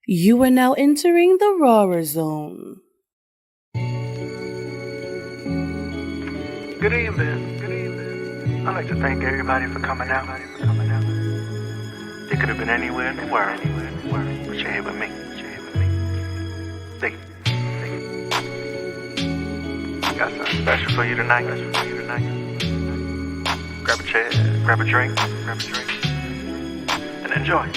You are now entering the Rawrrzone. Good evening. Good evening. I'd like to thank everybody for coming out. They could have been anywhere in the world, but you're here with me. They got something special for you tonight. Grab a chair, grab a drink, and enjoy.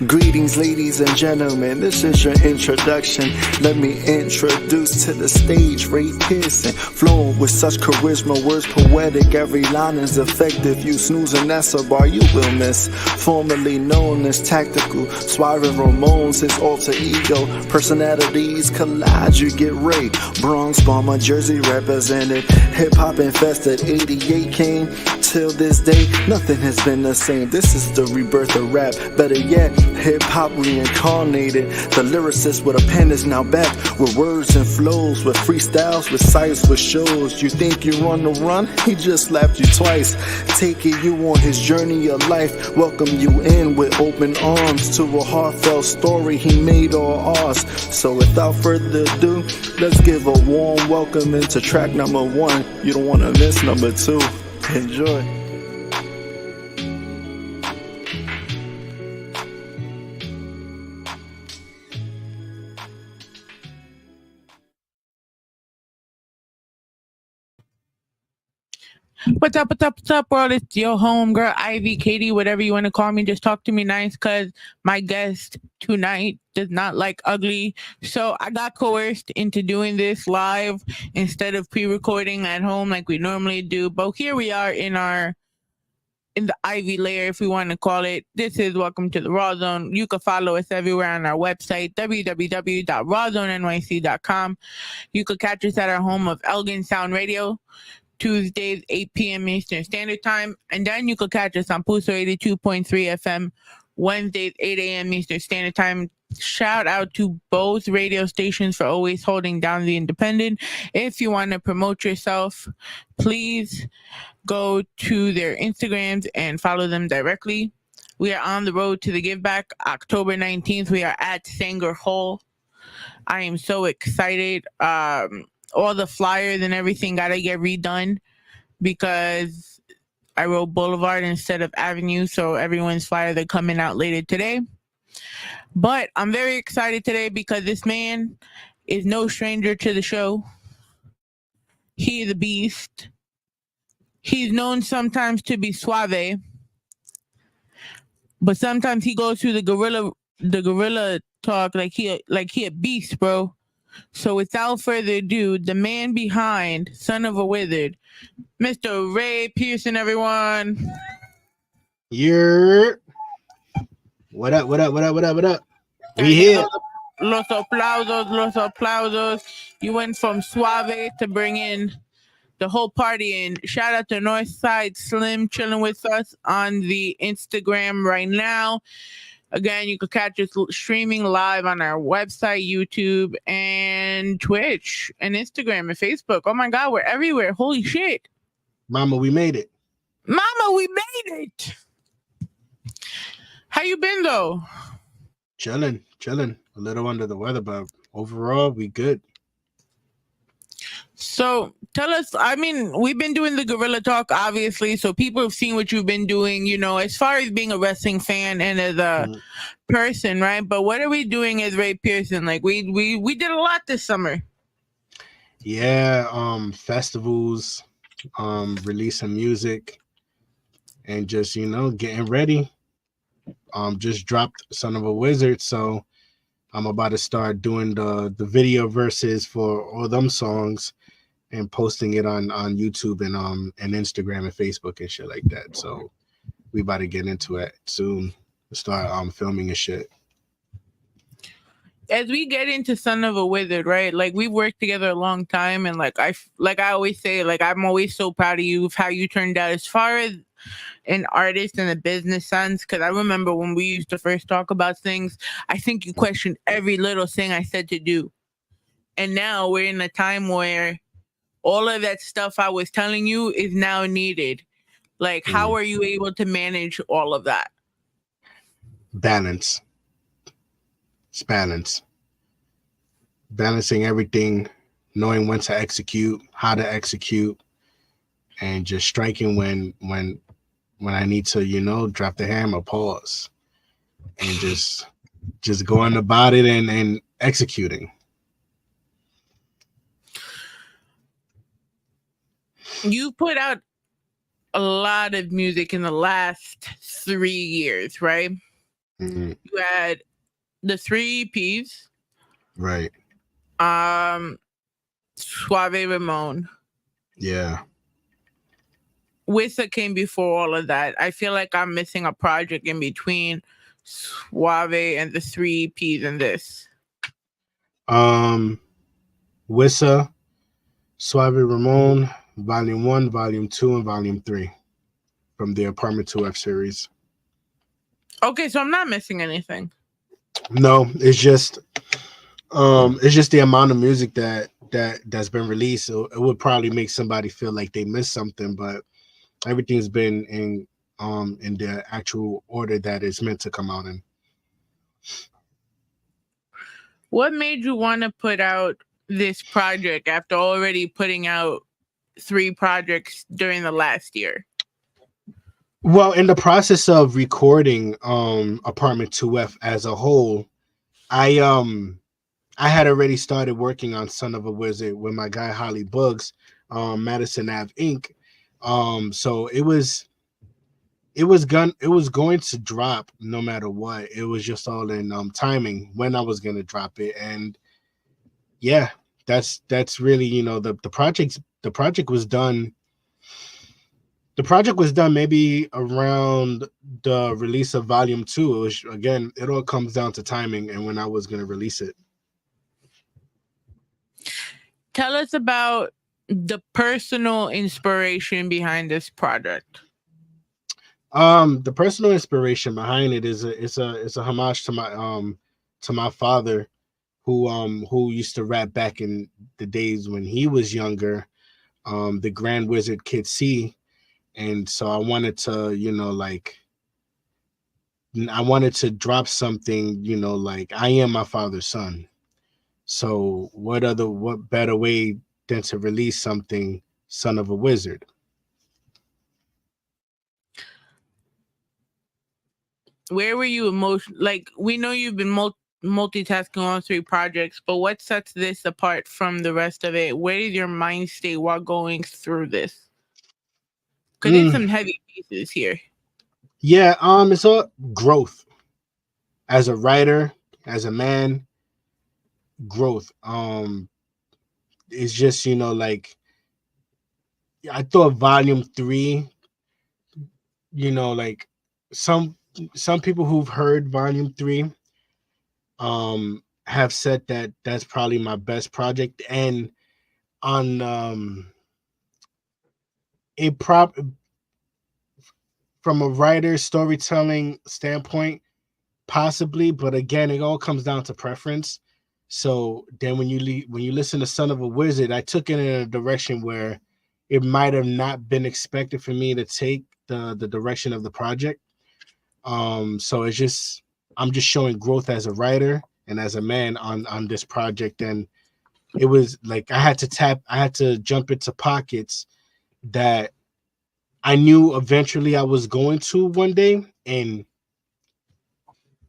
Greetings, ladies and gentlemen, this is your introduction. Let me introduce to the stage Ray Pearson, flowing with such charisma, words poetic, every line is effective. You snoozing, that's a bar you will miss. Formerly known as Tactical, Suave Ramones, his alter ego. Personalities collide, you get Ray. Bronx, Bomber, Jersey represented. Hip-hop infested, 88 came. Till this day, nothing has been the same. This is the rebirth of rap. Better yet, hip-hop reincarnated. The lyricist with a pen is now back, with words and flows, with freestyles, with sights, with shows. You think you're on the run? He just slapped you twice. Taking you on his journey of life. Welcome you in with open arms to a heartfelt story he made all ours. So without further ado, let's give a warm welcome into track number 1. You don't want to miss number 2. Enjoy. What's up, world? It's your homegirl, Ivy, Katie, whatever you want to call me. Just talk to me nice, because my guest tonight does not like ugly. So I got coerced into doing this live instead of pre-recording at home like we normally do. But here we are in the Ivy layer, if we want to call it. This is Welcome to the Rawrrzone. You can follow us everywhere on our website, www.rawrzonenyc.com. You could catch us at our home of Elgin Sound Radio, Tuesdays, 8 p.m. Eastern Standard Time. And then you could catch us on Pulsar 82.3 FM, Wednesdays, 8 a.m. Eastern Standard Time. Shout out to both radio stations for always holding down the independent. If you want to promote yourself, please go to their Instagrams and follow them directly. We are on the road to the Give Back. October 19th, we are at Sanger Hall. I am so excited. All the flyers and everything gotta get redone because I wrote Boulevard instead of Avenue, so everyone's flyers are coming out later today. But I'm very excited today because this man is no stranger to the show. He is a beast. He's known sometimes to be suave, but sometimes he goes through the gorilla talk like he a beast, bro. So without further ado, the man behind Son of a Wizard, Mr. Ray Pearson, everyone. You're what up? We here. Los aplausos. You went from suave to bring in the whole party, and shout out to Northside Slim chilling with us on the Instagram right now. Again, you can catch us streaming live on our website, YouTube, and Twitch, and Instagram, and Facebook. Oh my God, we're everywhere. Holy shit. Mama, we made it. Mama, we made it. How you been, though? Chilling. A little under the weather, but overall, we good. So tell us, I mean, we've been doing the Gorilla Talk, obviously, so people have seen what you've been doing, you know, as far as being a wrestling fan and as a person, right? But what are we doing as Ray Pearson? Like, we did a lot this summer. Yeah, festivals, releasing music, and just, you know, getting ready. Just dropped Son of a Wizard, so I'm about to start doing the video verses for all them songs and posting it on YouTube and Instagram and Facebook and shit like that. So we about to get into it soon. Start filming and shit. As we get into Son of a Wizard, right? Like, we've worked together a long time, and like I always say, like, I'm always so proud of you of how you turned out as far as an artist in a business sense, because I remember when we used to first talk about things, I think you questioned every little thing I said to do. And now we're in a time where all of that stuff I was telling you is now needed. Like, how are you able to manage all of that? balance. It's balance. Balancing everything, knowing when to execute, how to execute, and just striking when I need to, drop the hammer, pause, and just going about it and executing. You put out a lot of music in the last 3 years, right? Mm-hmm. You had the 3 EPs, Right. Suave Ramon. Yeah. Wissa came before all of that. I feel like I'm missing a project in between Suave and the 3 EPs and this. Wissa, Suave Ramon, Volume 1, Volume 2, and Volume 3 from the Apartment 2F series. Okay, so I'm not missing anything. No, it's just the amount of music that's been released. So it would probably make somebody feel like they missed something, but everything's been in the actual order that it's meant to come out in. What made you want to put out this project after already putting out 3 projects during the last year? Well, in the process of recording Apartment 2F as a whole, I had already started working on Son of a Wizard with my guy Holly Bugs, Madison Ave Inc. So it was going to drop no matter what. It was just all in timing when I was gonna drop it. And yeah, that's really, the project was done. The project was done maybe around the release of Volume 2. It was, again, it all comes down to timing and when I was gonna release it. Tell us about the personal inspiration behind this project. The personal inspiration behind it is a homage to my father, who used to rap back in the days when he was younger, the Grand Wizard Kid C. And so I wanted to, I wanted to drop something, like I am my father's son. So what better way than to release something, Son of a Wizard? Where were you like, we know you've been multitasking on 3 projects, but what sets this apart from the rest of it? Where did your mind stay while going through this? Because there's some heavy pieces here. Yeah, it's all growth. As a writer, as a man, growth. It's just, like, I thought Volume 3, like some people who've heard Volume 3 have said that that's probably my best project. And on from a writer storytelling standpoint, possibly, but again, it all comes down to preference. So then when you listen to Son of a Wizard, I took it in a direction where it might have not been expected for me to take the direction of the project. So it's just, I'm just showing growth as a writer and as a man on this project. And it was like I had to jump into pockets that I knew eventually I was going to one day, and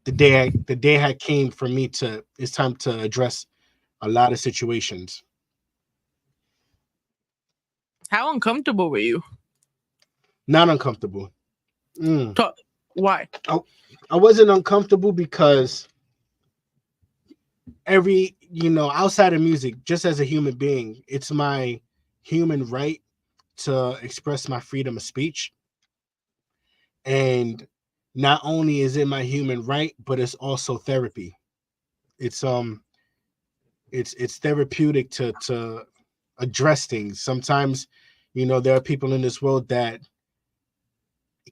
the day had came for me to, it's time to address a lot of situations. How uncomfortable were you? Not uncomfortable. Why? I wasn't uncomfortable because outside of music, just as a human being, it's my human right to express my freedom of speech. And not only is it my human right, but it's also therapy. It's therapeutic to address things. Sometimes, there are people in this world that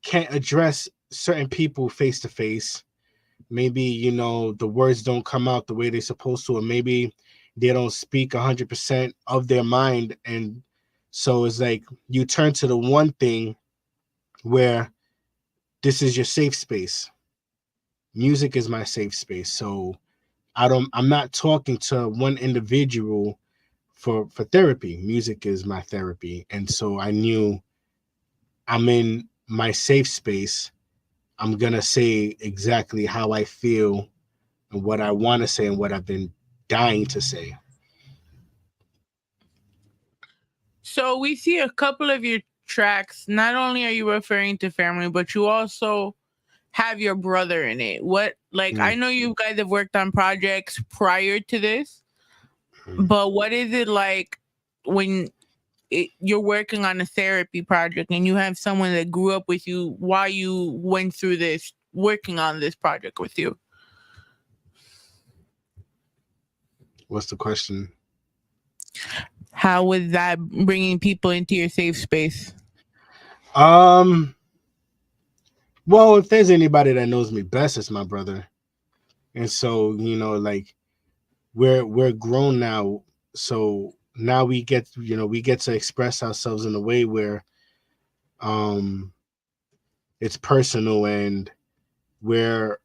can't address certain people face to face. Maybe, the words don't come out the way they're supposed to, or maybe they don't speak 100% of their mind. And so it's like you turn to the one thing where this is your safe space. music is my safe space. So I'm not talking to one individual for therapy. Music is my therapy. And so I knew I'm in my safe space. I'm going to say exactly how I feel and what I want to say and what I've been dying to say. So we see a couple of your tracks. Not only are you referring to family, but you also have your brother in it. What, like, I know you guys have worked on projects prior to this, but what is it like when you're working on a therapy project and you have someone that grew up with you while you went through this, working on this project with you? What's the question? How was that bringing people into your safe space? Well, if there's anybody that knows me best, it's my brother. And so, like we're grown now. So now we get to express ourselves in a way where it's personal, and we're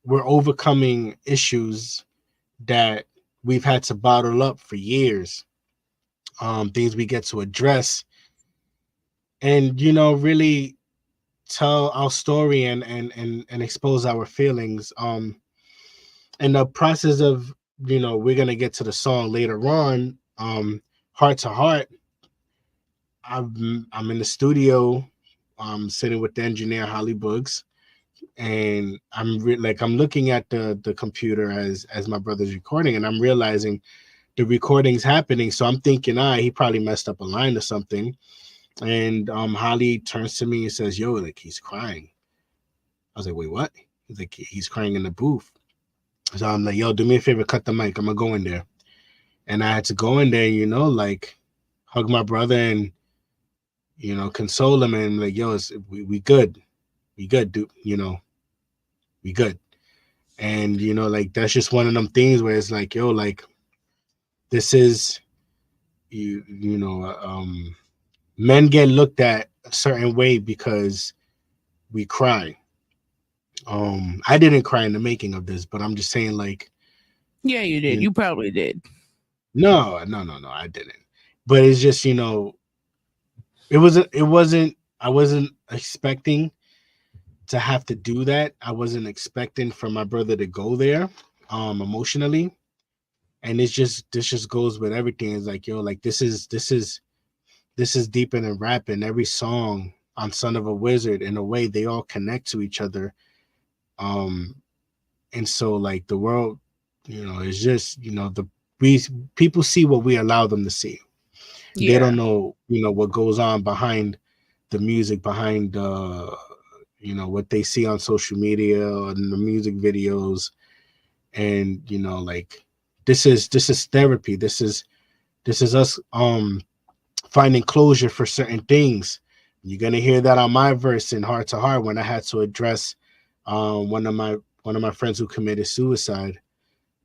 overcoming issues that we've had to bottle up for years. Things we get to address and really tell our story and expose our feelings. In the process of we're gonna get to the song later on. Heart to Heart. I'm in the studio, sitting with the engineer Holly Boogs, and I'm looking at the computer as my brother's recording, and I'm realizing the recording's happening. So I'm thinking, he probably messed up a line or something. And Holly turns to me and says, "Yo, like he's crying." I was like, "Wait, what?" He's like, "He's crying in the booth." So I'm like, "Yo, do me a favor, cut the mic. I'm gonna go in there." And I had to go in there, like hug my brother and console him and like, "Yo, we good, dude. We good." And like that's just one of them things where it's like, yo, like this is men get looked at a certain way because we cry. I didn't cry in the making of this, but I'm just saying, like, Yeah, you did. You probably did. No, I didn't. But it's just, it wasn't, I wasn't expecting to have to do that. I wasn't expecting for my brother to go there, emotionally. And this just goes with everything. It's like, yo, like this is deeper than rapping. Every song on Son of a Wizard, in a way, they all connect to each other. And so like the world, is just, people see what we allow them to see. Yeah. They don't know, what goes on behind the music, behind what they see on social media and the music videos. And like this is therapy. This is us finding closure for certain things. You're gonna hear that on my verse in Heart to Heart when I had to address one of my friends who committed suicide.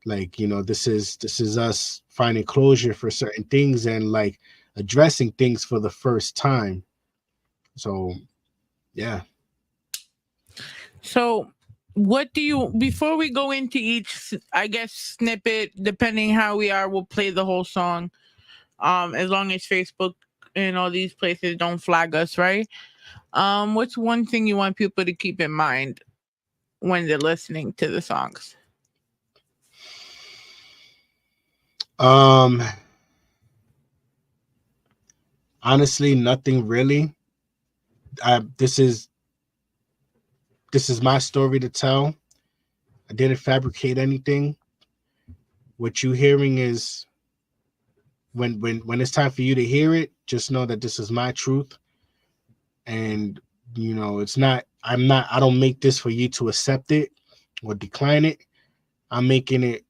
Like, this is us finding closure for certain things and like addressing things for the first time. So yeah. So what do you, before we go into each, I guess, snippet, depending how we are, we'll play the whole song, as long as Facebook and all these places don't flag us, right? What's one thing you want people to keep in mind when they're listening to the songs? Honestly, nothing really. This is my story to tell. I didn't fabricate anything. What you're hearing is when it's time for you to hear it, just know that this is my truth. And it's not, I don't make this for you to accept it or decline it. I'm making it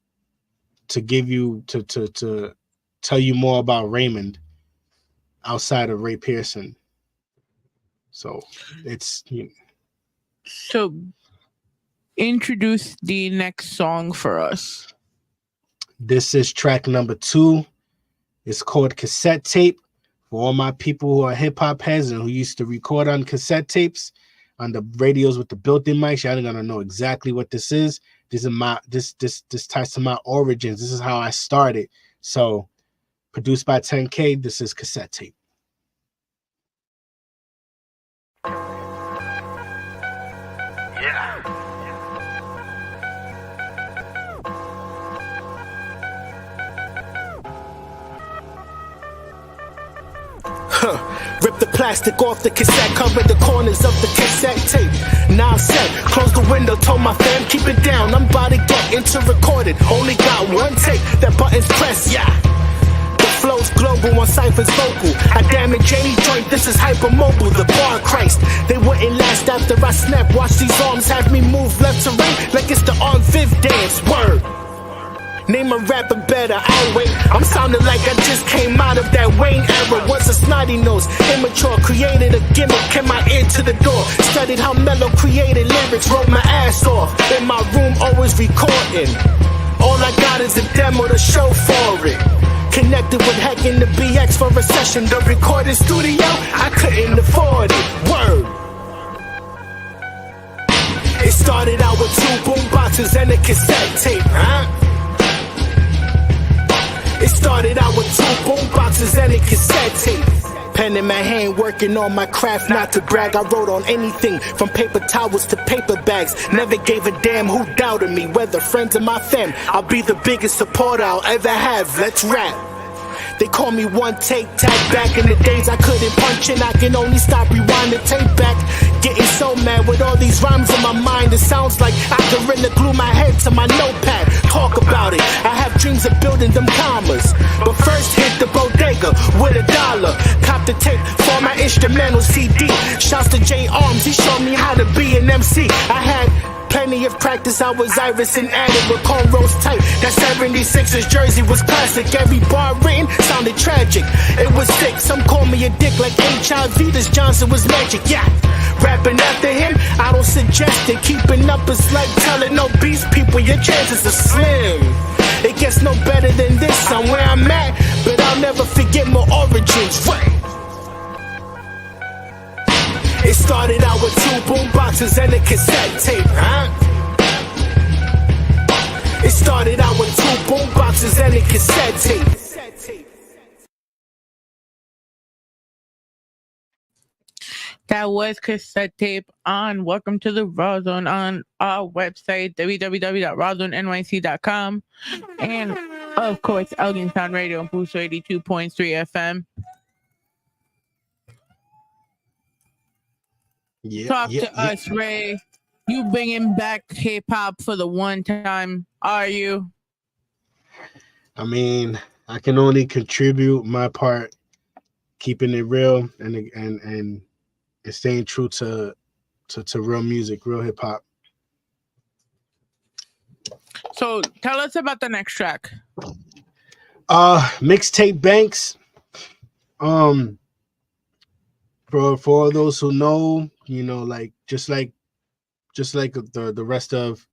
to give you to tell you more about Raymond outside of Ray Pearson. So it's So introduce the next song for us. This is track number 2. It's called Cassette Tape. For all my people who are hip hop heads and who used to record on cassette tapes, on the radios with the built-in mics, y'all gonna know exactly what this is. This is my this ties to my origins. This is how I started. So, produced by 10K. This is cassette tape. Yeah. Rip the plastic off the cassette, cover the corners of the cassette tape. Now set, close the window, told my fam keep it down. I'm about to get into recorded. Only got one take, that button's pressed, yeah. The flow's global on Cypher's vocal. I damage any joint, this is hypermobile, the bar Christ. They wouldn't last after I snap. Watch these arms have me move left to right like it's the Arm Viv dance. Word. Name a rapper better, I'll wait. I'm sounding like I just came out of that Wayne era. Once a snotty nose, immature, created a gimmick, kept my ear to the door. Studied how mellow created lyrics, wrote my ass off. In my room, always recording. All I got is a demo to show for it. Connected with hacking the BX for a session. The recording studio, I couldn't afford it. Word. It started out with 2 boom boxes and a cassette tape, huh? It started out with 2 boom boxes and a cassette tape. Pen in my hand, working on my craft, not to brag. I wrote on anything from paper towels to paper bags. Never gave a damn who doubted me, whether friends or my fam. I'll be the biggest supporter I'll ever have. Let's rap. They call me one take tag. Back in the days I couldn't punch in, I can only stop, rewind the tape back. Getting so mad with all these rhymes in my mind, it sounds like I gorilla glue my head to my notepad. Talk about it, I have dreams of building them commas. But first hit the bodega with $1. Cop the tape for my instrumental CD. Shouts to J Arms, he showed me how to be an MC. I had plenty of practice, I was Iris and added with cornrows tight. That 76ers jersey was classic. Every bar written sounded tragic. It was sick, some call me a dick like HIV. This Johnson was magic, yeah. Rapping after him, I don't suggest it. Keeping up is like telling obese people your chances are slim. It gets no better than this, I'm where I'm at, but I'll never forget my origins. It started out with 2 boom boxes and a cassette tape, huh? It started out with 2 boom boxes and a cassette tape. That was cassette tape on Welcome to the Rawrrzone on our website, www.rawrzonenyc.com. And, of course, Elgin Sound Radio on Booster 82.3 FM. Talk to us, Ray. You bringing back hip-hop for the one time, are you? I mean, I can only contribute my part, keeping it real and staying true to real music, real hip hop. So tell us about the next track. Mixtape Banks. For those who know, you know, like just like the rest of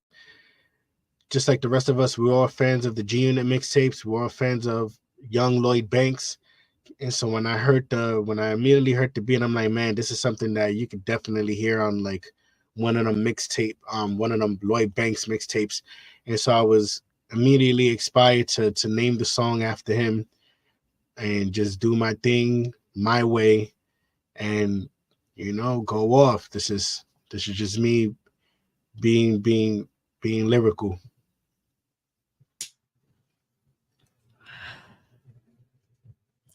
us, we're all fans of the G Unit mixtapes. We're all fans of young Lloyd Banks. And so when I immediately heard the beat, I'm like, man, this is something that you could definitely hear on like one of them Lloyd Banks mixtapes. And so I was immediately inspired to name the song after him and just do my thing my way and, you know, go off. This is just me being lyrical.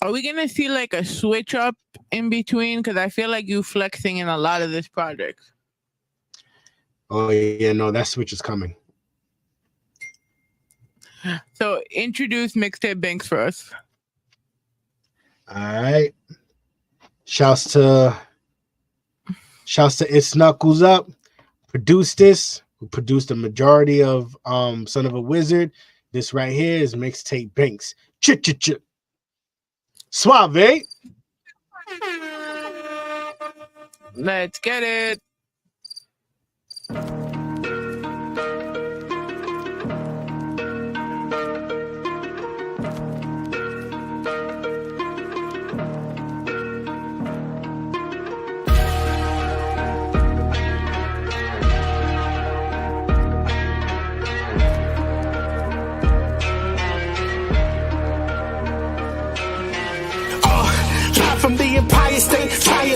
Are we gonna see like a switch up in between? Because I feel like you flexing in a lot of this project. Oh yeah, no, that switch is coming. So introduce Mixtape Banks for us. All right. Shouts to It's Knuckles Up. Produced this. Who produced the majority of Son of a Wizard. This right here is Mixtape Banks. Ch-ch-ch. Suave. Let's get it.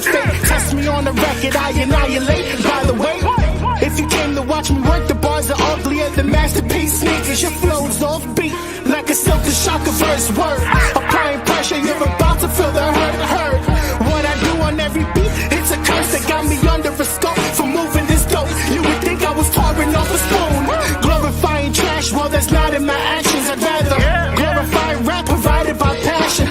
a fake. Test me on the record, I annihilate. By the way, if you came to watch me work, the bars are uglier than masterpiece sneakers. Your flow's offbeat, like a silk to shock a verse word. Applying pressure, you're about to feel the hurt. What I do on every beat, it's a curse that got me under a scope for moving this dope. You would think I was pouring off a spoon. Glorifying trash, well that's not in my actions. I'd rather glorify rap provided by passion.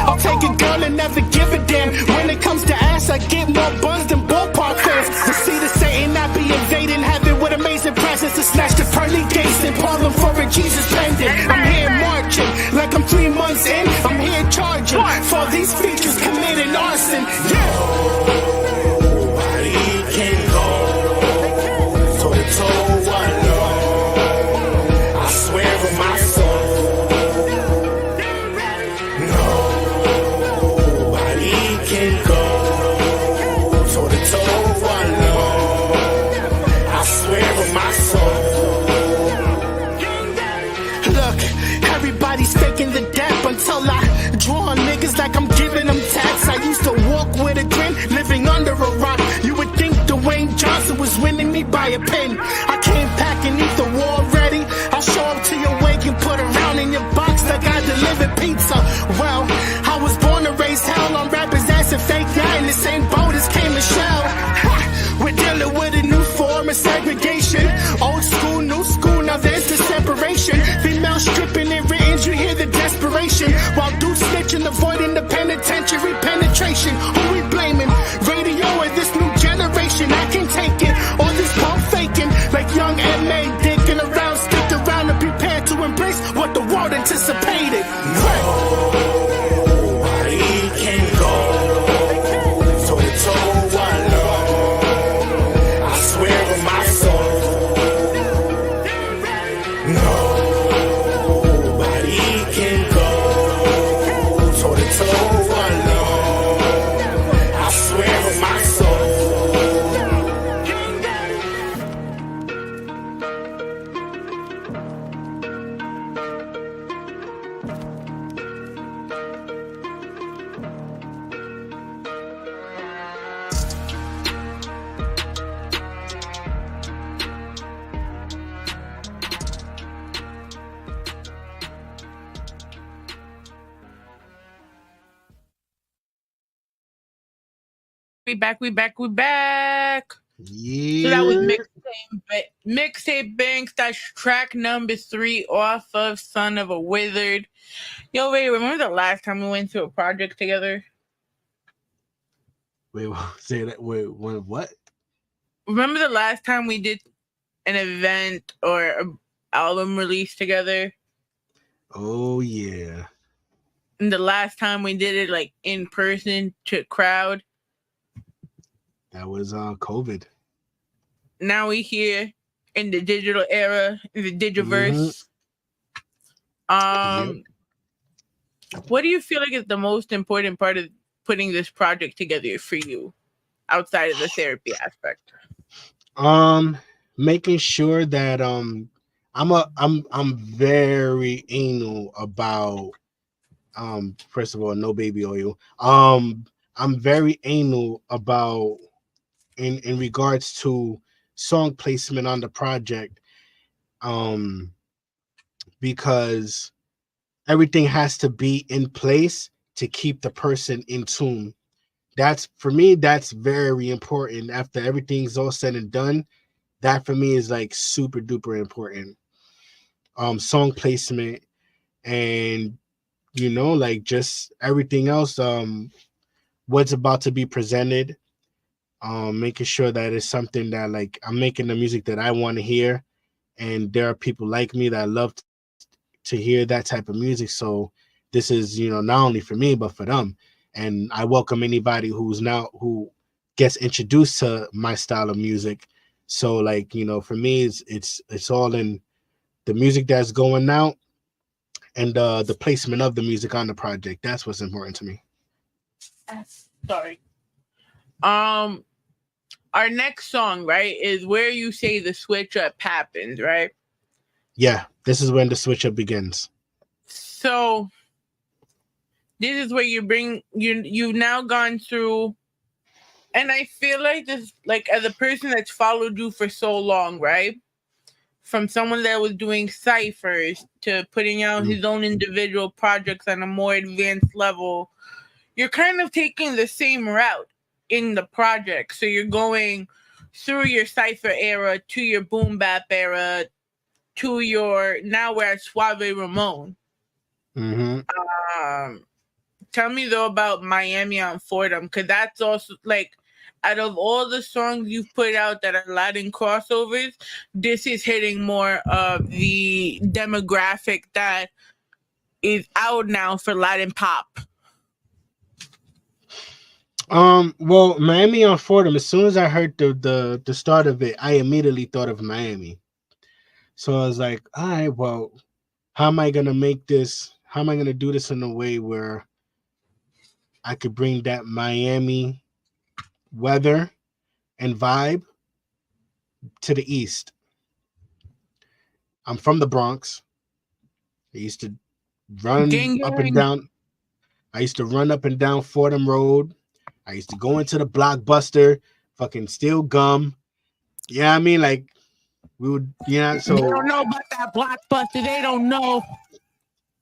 I'll take a girl and never give a damn. When it comes to ass, I get more buzz than ballpark fans. The seed of Satan, I be invading heaven with amazing presence to snatch the pearly gates and Harlem for a Jesus pendant. I'm here marching like I'm 3 months in. I'm here charging for these features committing arson. Nobody can go toe to toe alone. I swear with my soul. Nobody can go toe to toe alone. I swear with my soul. Look, everybody's faking the dap until I draw on niggas like I'm giving them tax. I used to walk with a grin, living under a rock. You would think Dwayne Johnson was winning me by a pin. I came packing, eat the war ready. I'll show up to your wake and put around in your box like I delivered pizza. Well, I was born to raise hell on rappers ass and fake guy in the same boat as K. Michelle. We're dealing with a new form of segregation. Old school, new school, now there's the separation. Female stripping and written, you hear the desperation. While dudes snitching, avoiding the penitentiary penetration. Who we blaming? Radio or this new generation? I can take it. All this pump faking, like young M.A. dicking around, stick around and prepare to embrace what the world anticipated. Nobody can go toe to toe alone. I swear with my soul. Nobody can go toe to toe alone. I swear with my soul. We back. Yeah. So that was Mixtape Banks. That's track number 3 off of Son of a Wizard. Yo, wait, remember the last time we went to a project together? Wait, say that. Wait, what? Remember the last time we did an event or an album release together? Oh yeah. And the last time we did it like in person to crowd. That was COVID. Now we here in the digital era, in the digiverse. What do you feel like is the most important part of putting this project together for you, outside of the therapy aspect? Making sure that I'm very anal about first of all, no baby oil. I'm very anal about in regards to song placement on the project, because everything has to be in place to keep the person in tune. That's for me, that's very important. After everything's all said and done, that for me is like super duper important. Song placement and like just everything else, what's about to be presented, making sure that it's something that like I'm making the music that I want to hear, and there are people like me that love to hear that type of music. So this is not only for me but for them, and I welcome anybody who gets introduced to my style of music. So like for me it's all in the music that's going out and the placement of the music on the project. That's what's important to me. Sorry. Our next song, right, is where you say the switch up happens, right? Yeah, this is when the switch up begins. So this is where you've now gone through And I feel like this, like as a person that's followed you for so long, right? From someone that was doing ciphers to putting out his own individual projects on a more advanced level, you're kind of taking the same route in the project. So you're going through your cipher era to your boom bap era to your now we're at Suave Ramon. Tell me though about Miami on Fordham, because that's also like out of all the songs you've put out that are Latin crossovers, this is hitting more of the demographic that is out now for Latin pop. Well, Miami on Fordham, as soon as I heard the start of it, I immediately thought of Miami. So I was like, all right, well, how am I gonna make this? How am I gonna do this in a way where I could bring that Miami weather and vibe to the East? I'm from the Bronx. I used to run Gang, up and gang. down. I used to run up and down Fordham Road. I used to go into the Blockbuster, fucking steal gum. Yeah, I mean, like we would, yeah. So They don't know about that Blockbuster. They don't know.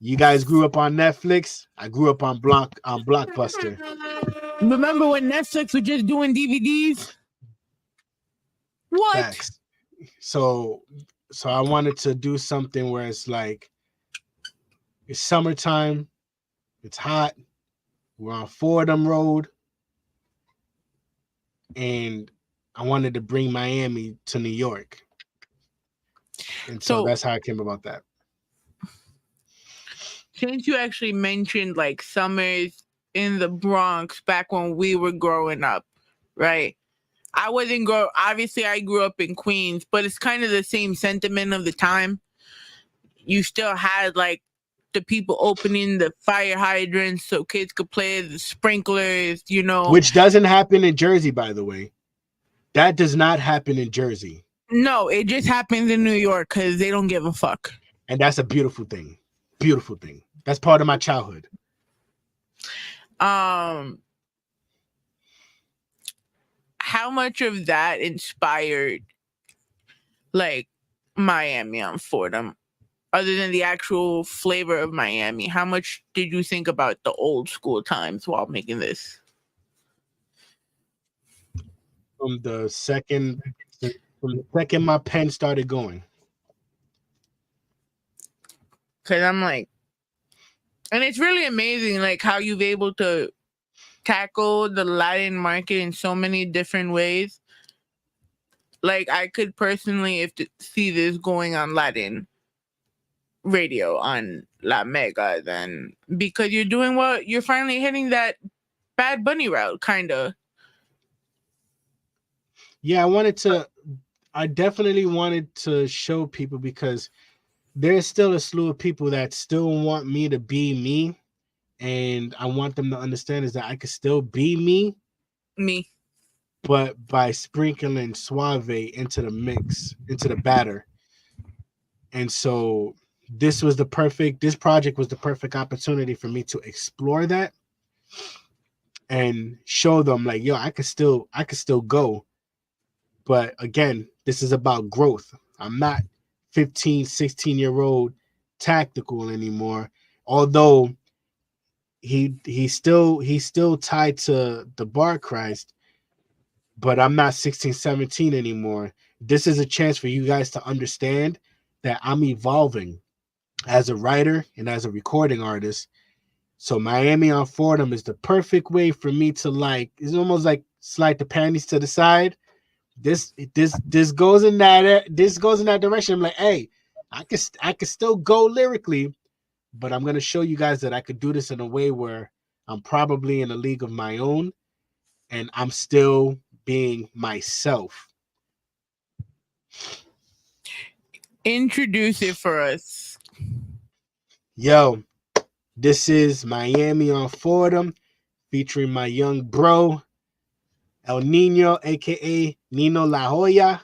you guys grew up on Netflix. I grew up on Blockbuster. Remember when Netflix was just doing DVDs? What? Facts. So I wanted to do something where it's like it's summertime, it's hot, we're on Fordham Road, and I wanted to bring Miami to New York. And so that's how I came about that. Since you actually mentioned like summers in the Bronx back when we were growing up, right? Obviously I grew up in Queens, but it's kind of the same sentiment of the time. You still had like the people opening the fire hydrants so kids could play the sprinklers, you know. Which doesn't happen in Jersey, by the way. That does not happen in Jersey. No, it just happens in New York because they don't give a fuck. And that's a beautiful thing. Beautiful thing. That's part of my childhood. How much of that inspired like Miami on Fordham? Other than the actual flavor of Miami, how much did you think about the old school times while making this? From the second my pen started going. Because I'm like, and it's really amazing like how you've able to tackle the Latin market in so many different ways. Like I could personally see this going on Latin radio on La Mega, then because you're doing what you're finally hitting that Bad Bunny route, kind of. Yeah, I definitely wanted to show people, because there's still a slew of people that still want me to be me, and I want them to understand is that I could still be me, but by sprinkling Suave into the mix, into the batter. And so this project was the perfect opportunity for me to explore that and show them like, yo, I could still go. But again, this is about growth. I'm not 15, 16-year-old tactical anymore. Although he's still tied to the bar Christ, but I'm not 16, 17 anymore. This is a chance for you guys to understand that I'm evolving as a writer and as a recording artist. So Miami on Fordham is the perfect way for me to it's almost like slide the panties to the side. This goes in that direction. I'm like, hey, I could still go lyrically, but I'm gonna show you guys that I could do this in a way where I'm probably in a league of my own, and I'm still being myself. Introduce it for us. Yo, this is Miami on Fordham, featuring my young bro, El Nino, aka Nino La Jolla.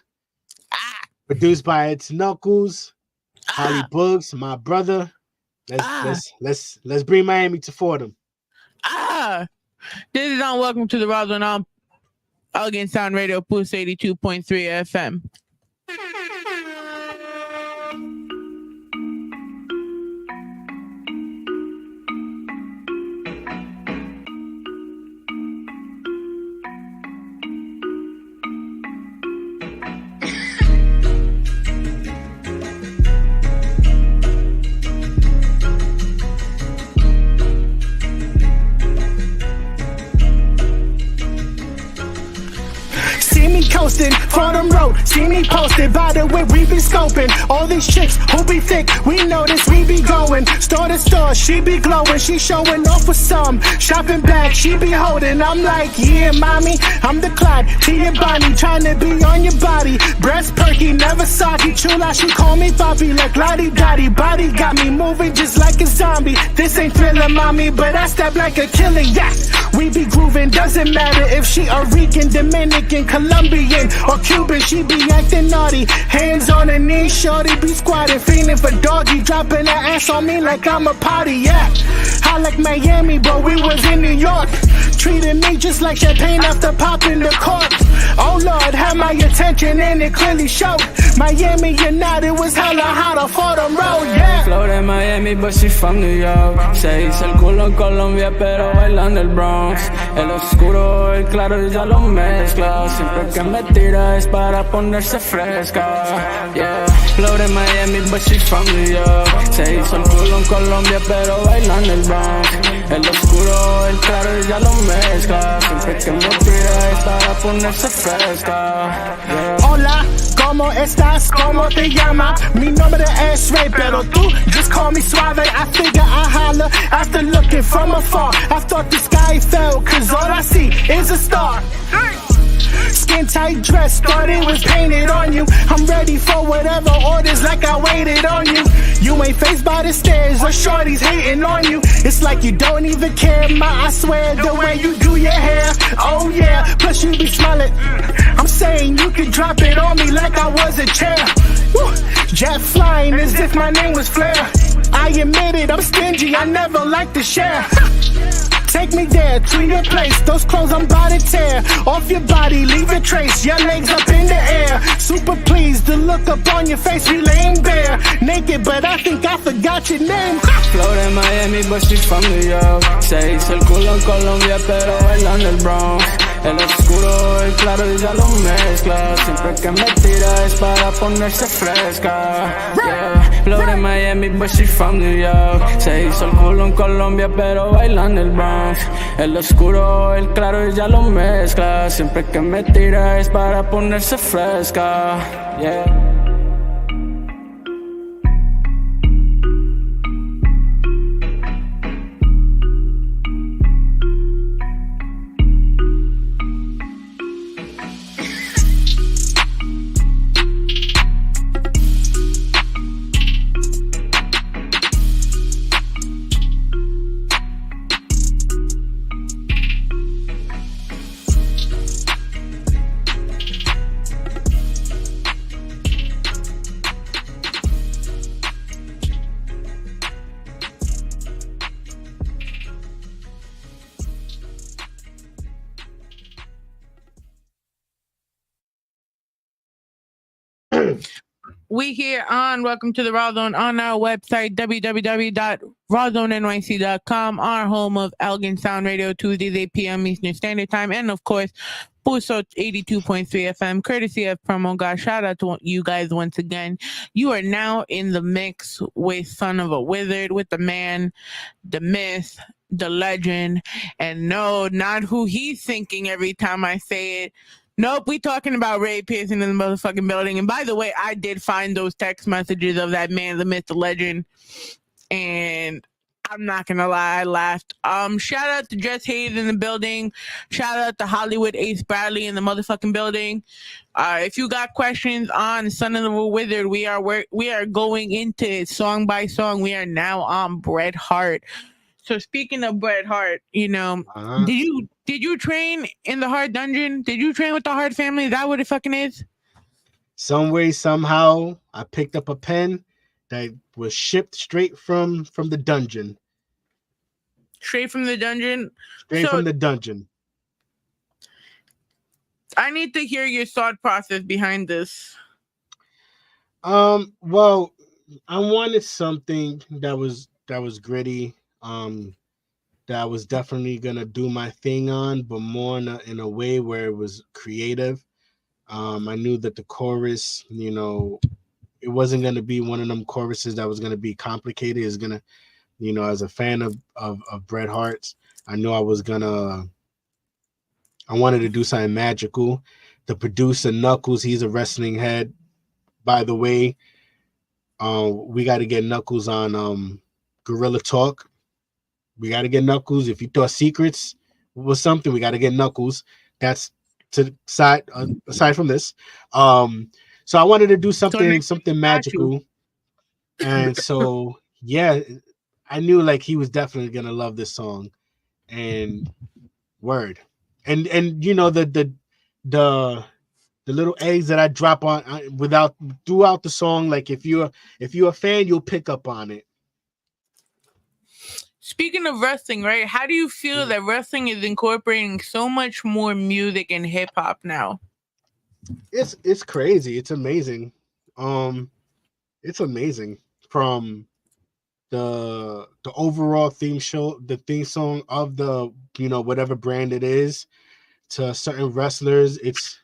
Produced by It's Knuckles, Holly Bugs, my brother. Let's bring Miami to Fordham. This is on Welcome to the Rawrrzone. Elgin Sound Radio, Pulse 82.3 FM. Coasting, Fordham Road, see me posted. By the way, we be scoping all these chicks who be thick. We notice we be going store to store. She be glowing, she showing off with some shopping bag. She be holding. I'm like, yeah, mommy, I'm the Clyde to your body, trying to be on your body. Breast perky, never soggy. Chula, she call me Bobby like Lottie Dottie. Body got me moving just like a zombie. This ain't Thriller, mommy, but I stab like a killer. Yeah, we be grooving. Doesn't matter if she a Rican, Dominican, Colombian, or Cuban, she be acting naughty. Hands on her knees, shorty be squatting, feeling for doggy, dropping her ass on me like I'm a potty. Yeah, I like Miami, but we was in New York, treating me just like champagne after popping the cork. Oh Lord, had my attention and it clearly showed. Miami United was hella hot on Fordham Road. Yeah, Flow de Miami, but she from New York. Se hizo el culo en Colombia, pero bailando el Bronx. El oscuro, el claro, ya lo mezcla. Siempre que me tira es para ponerse fresca. Yeah, Flow de Miami, but she from New York. Se hizo el culo en Colombia, pero bailando el Bronx. El oscuro, el claro, ya lo mezcla. Siempre que me tira es para ponerse fresca. Yeah. Hola, ¿cómo estás? ¿Cómo te llama? Mi nombre es Ray, pero tú just call me Suave. I figure I holler after looking from afar. I thought the sky fell, cause all I see is a star. Skin tight dress, thought it was painted on you. I'm ready for whatever orders, like I waited on you. You ain't faced by the stairs or shorties hating on you. It's like you don't even care, ma, I swear, the way you do your hair. Oh yeah, plus you be smiling. I'm saying you could drop it on me like I was a chair. Woo. Jet flying as if my name was Flair. I admit it, I'm stingy, I never like to share. Take me there, to your place. Those clothes I'm about to tear off your body, leave a trace. Your legs up in the air. Super pleased, the look up on your face, we laying bare. Naked, but I think I forgot your name. Flow de Miami, but she's from New York. Se hizo el culo en Colombia, pero bailando el Bronx. El oscuro, el claro, ya lo mezcla. Siempre que me tira es para ponerse fresca. Yeah, Flow de Miami, but she's from New York. Se hizo el culo en Colombia, pero bailando el Bronx. El oscuro, el claro, ya lo mezcla. Siempre que me tira es para ponerse fresca. Yeah. We here on Welcome to the Rawrrzone on our website, www.rawrzonenyc.com, our home of Elgin Sound Radio, Tuesdays, 8 p.m. Eastern Standard Time, and of course, Pulso 82.3 FM, courtesy of Promo God. Shout out to you guys once again. You are now in the mix with Son of a Wizard, with the man, the myth, the legend, and no, not who he's thinking every time I say it. Nope, we talking about Ray Pearson in the motherfucking building. And by the way, I did find those text messages of that man, the myth, the legend. And I'm not gonna lie, I laughed. Shout out to Jess Hayes in the building. Shout out to Hollywood Ace Bradley in the motherfucking building. If you got questions on Son of a Wizard, we are going into it song by song. We are now on Bret Hart. So speaking of Bret Hart, you know, did you train in the Hart dungeon? Did you train with the Hart family? Is that what it fucking is? Some way, somehow, I picked up a pen that was shipped straight from the dungeon. Straight from the dungeon? Straight from the dungeon. I need to hear your thought process behind this. Well, I wanted something that was gritty. That was definitely gonna do my thing on, but more in a way where it was creative. I knew that the chorus, you know, it wasn't gonna be one of them choruses that was gonna be complicated. It's gonna, you know, as a fan of Bret Hart's, I knew I wanted to do something magical. The producer Knuckles, he's a wrestling head. By the way, we got to get Knuckles on Gorilla Talk. We got to get Knuckles. If you thought Secrets was something, we got to get Knuckles. That's to the side aside from this. So I wanted to do something magical. And so yeah, I knew like he was definitely gonna love this song. And word. And you know the little eggs that I drop on throughout the song, like if you're a fan, you'll pick up on it. Speaking of wrestling, right? How do you feel that wrestling is incorporating so much more music and hip hop now? It's crazy. It's amazing. It's amazing from the overall theme song of the, you know, whatever brand it is, to certain wrestlers. It's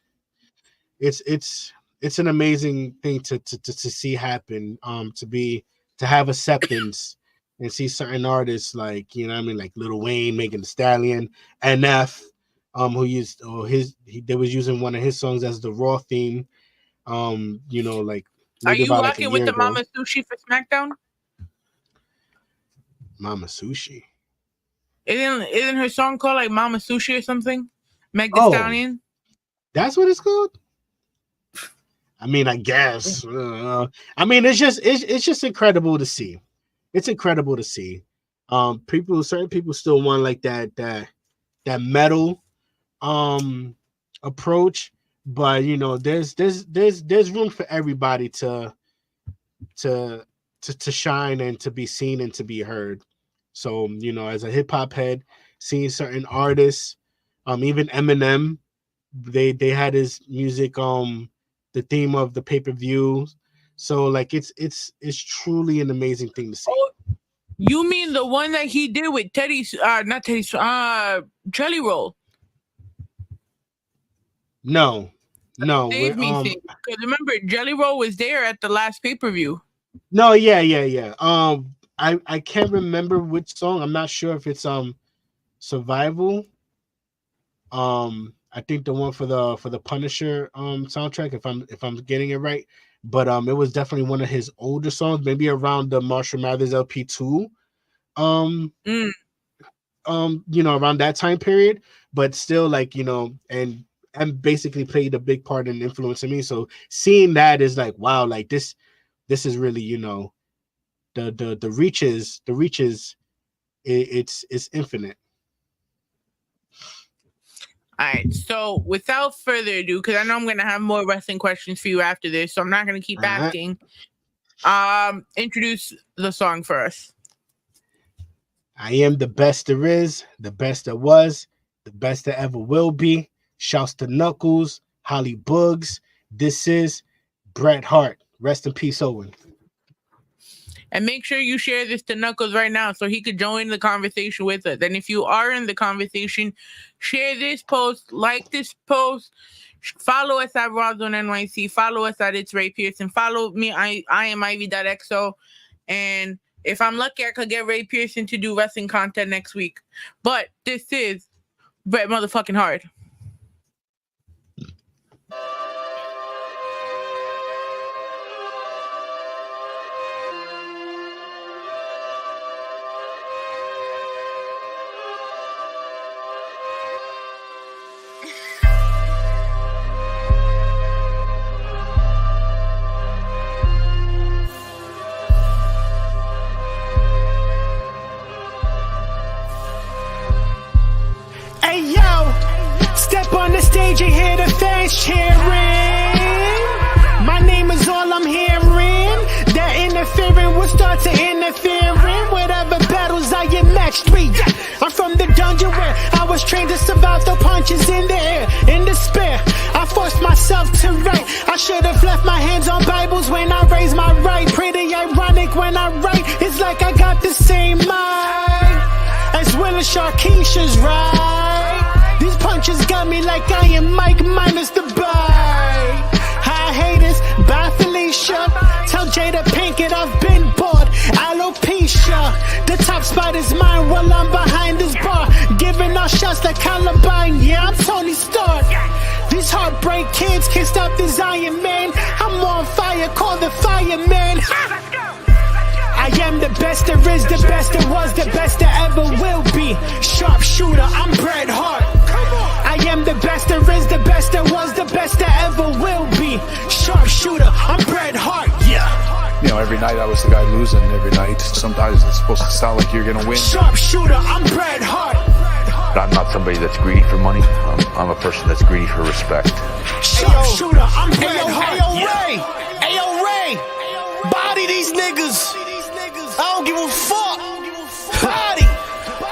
an amazing thing to see happen. To have acceptance and see certain artists like, you know what I mean, like Lil Wayne, Megan Thee Stallion, NF, they was using one of his songs as the Raw theme. You know, like are you rocking with the Mama Sushi for SmackDown? Mama Sushi. Isn't her song called like Mama Sushi or something? Meg Thee Stallion. That's what it's called. I mean, I guess. I mean, it's just incredible to see. It's incredible to see. Certain people still want like that metal approach, but you know, there's room for everybody to shine and to be seen and to be heard. So, you know, as a hip hop head, seeing certain artists, even Eminem, they had his music the theme of the pay-per-view. So like it's truly an amazing thing to see. Oh, you mean the one that he did with Jelly Roll? No. Save me, because remember Jelly Roll was there at the last pay-per-view. No, yeah. I can't remember which song. I'm not sure if it's Survival. I think the one for the Punisher soundtrack, if I'm getting it right. But it was definitely one of his older songs, maybe around the Marshall Mathers LP2. You know, around that time period, but still, like, you know, and basically played a big part in influencing me. So seeing that is like, wow, like this is really, you know, the reaches, it's infinite. All right, so without further ado, because I know I'm going to have more wrestling questions for you after this, so I'm not going to keep asking. Introduce the song for us. I am the best there is, the best there was, the best there ever will be. Shouts to Knuckles, Holly Boogs. This is Bret Hart. Rest in peace, Owen. And make sure you share this to Knuckles right now so he could join the conversation with us. And if you are in the conversation, share this post, like this post, follow us at Rawrrzone NYC, follow us at It's Ray Pearson, follow me, I am Ivy.xo. And if I'm lucky, I could get Ray Pearson to do wrestling content next week. But this is Bret motherfucking Hart. On the stage, you hear the fans cheering. My name is all I'm hearing. That interfering will start to interfering. Whatever battles I get matched with. I'm from from the dungeon where I was trained to survive the punches in the air. In despair, I forced myself to write. I should have left my hands on Bibles when I raised my right. Pretty ironic when I write, it's like I got the same mind as Will and Sharkeisha's right. These punches got me like I am Mike minus the bite. Hi haters, bye Felicia. Tell Jada Pinkett I've been bored. Alopecia, the top spot is mine while I'm behind this bar. Giving out shots like Columbine, yeah, I'm Tony Stark. These heartbreak kids can't stop this Iron Man. I'm on fire, call the fireman. I am the best there is, the best there was, the best there ever will be. Sharpshooter, I'm Bret Hart. I am the best there is, the best there was, the best there ever will be. Sharpshooter, I'm Bret Hart, yeah. You know, every night I was the guy losing every night. Sometimes it's supposed to sound like you're gonna win. Sharpshooter, I'm Bret Hart. But I'm not somebody that's greedy for money. I'm a person that's greedy for respect. Sharpshooter, I'm Bret Hart. Ray, Ayo Ray, body these niggas. I don't give a fuck. Body.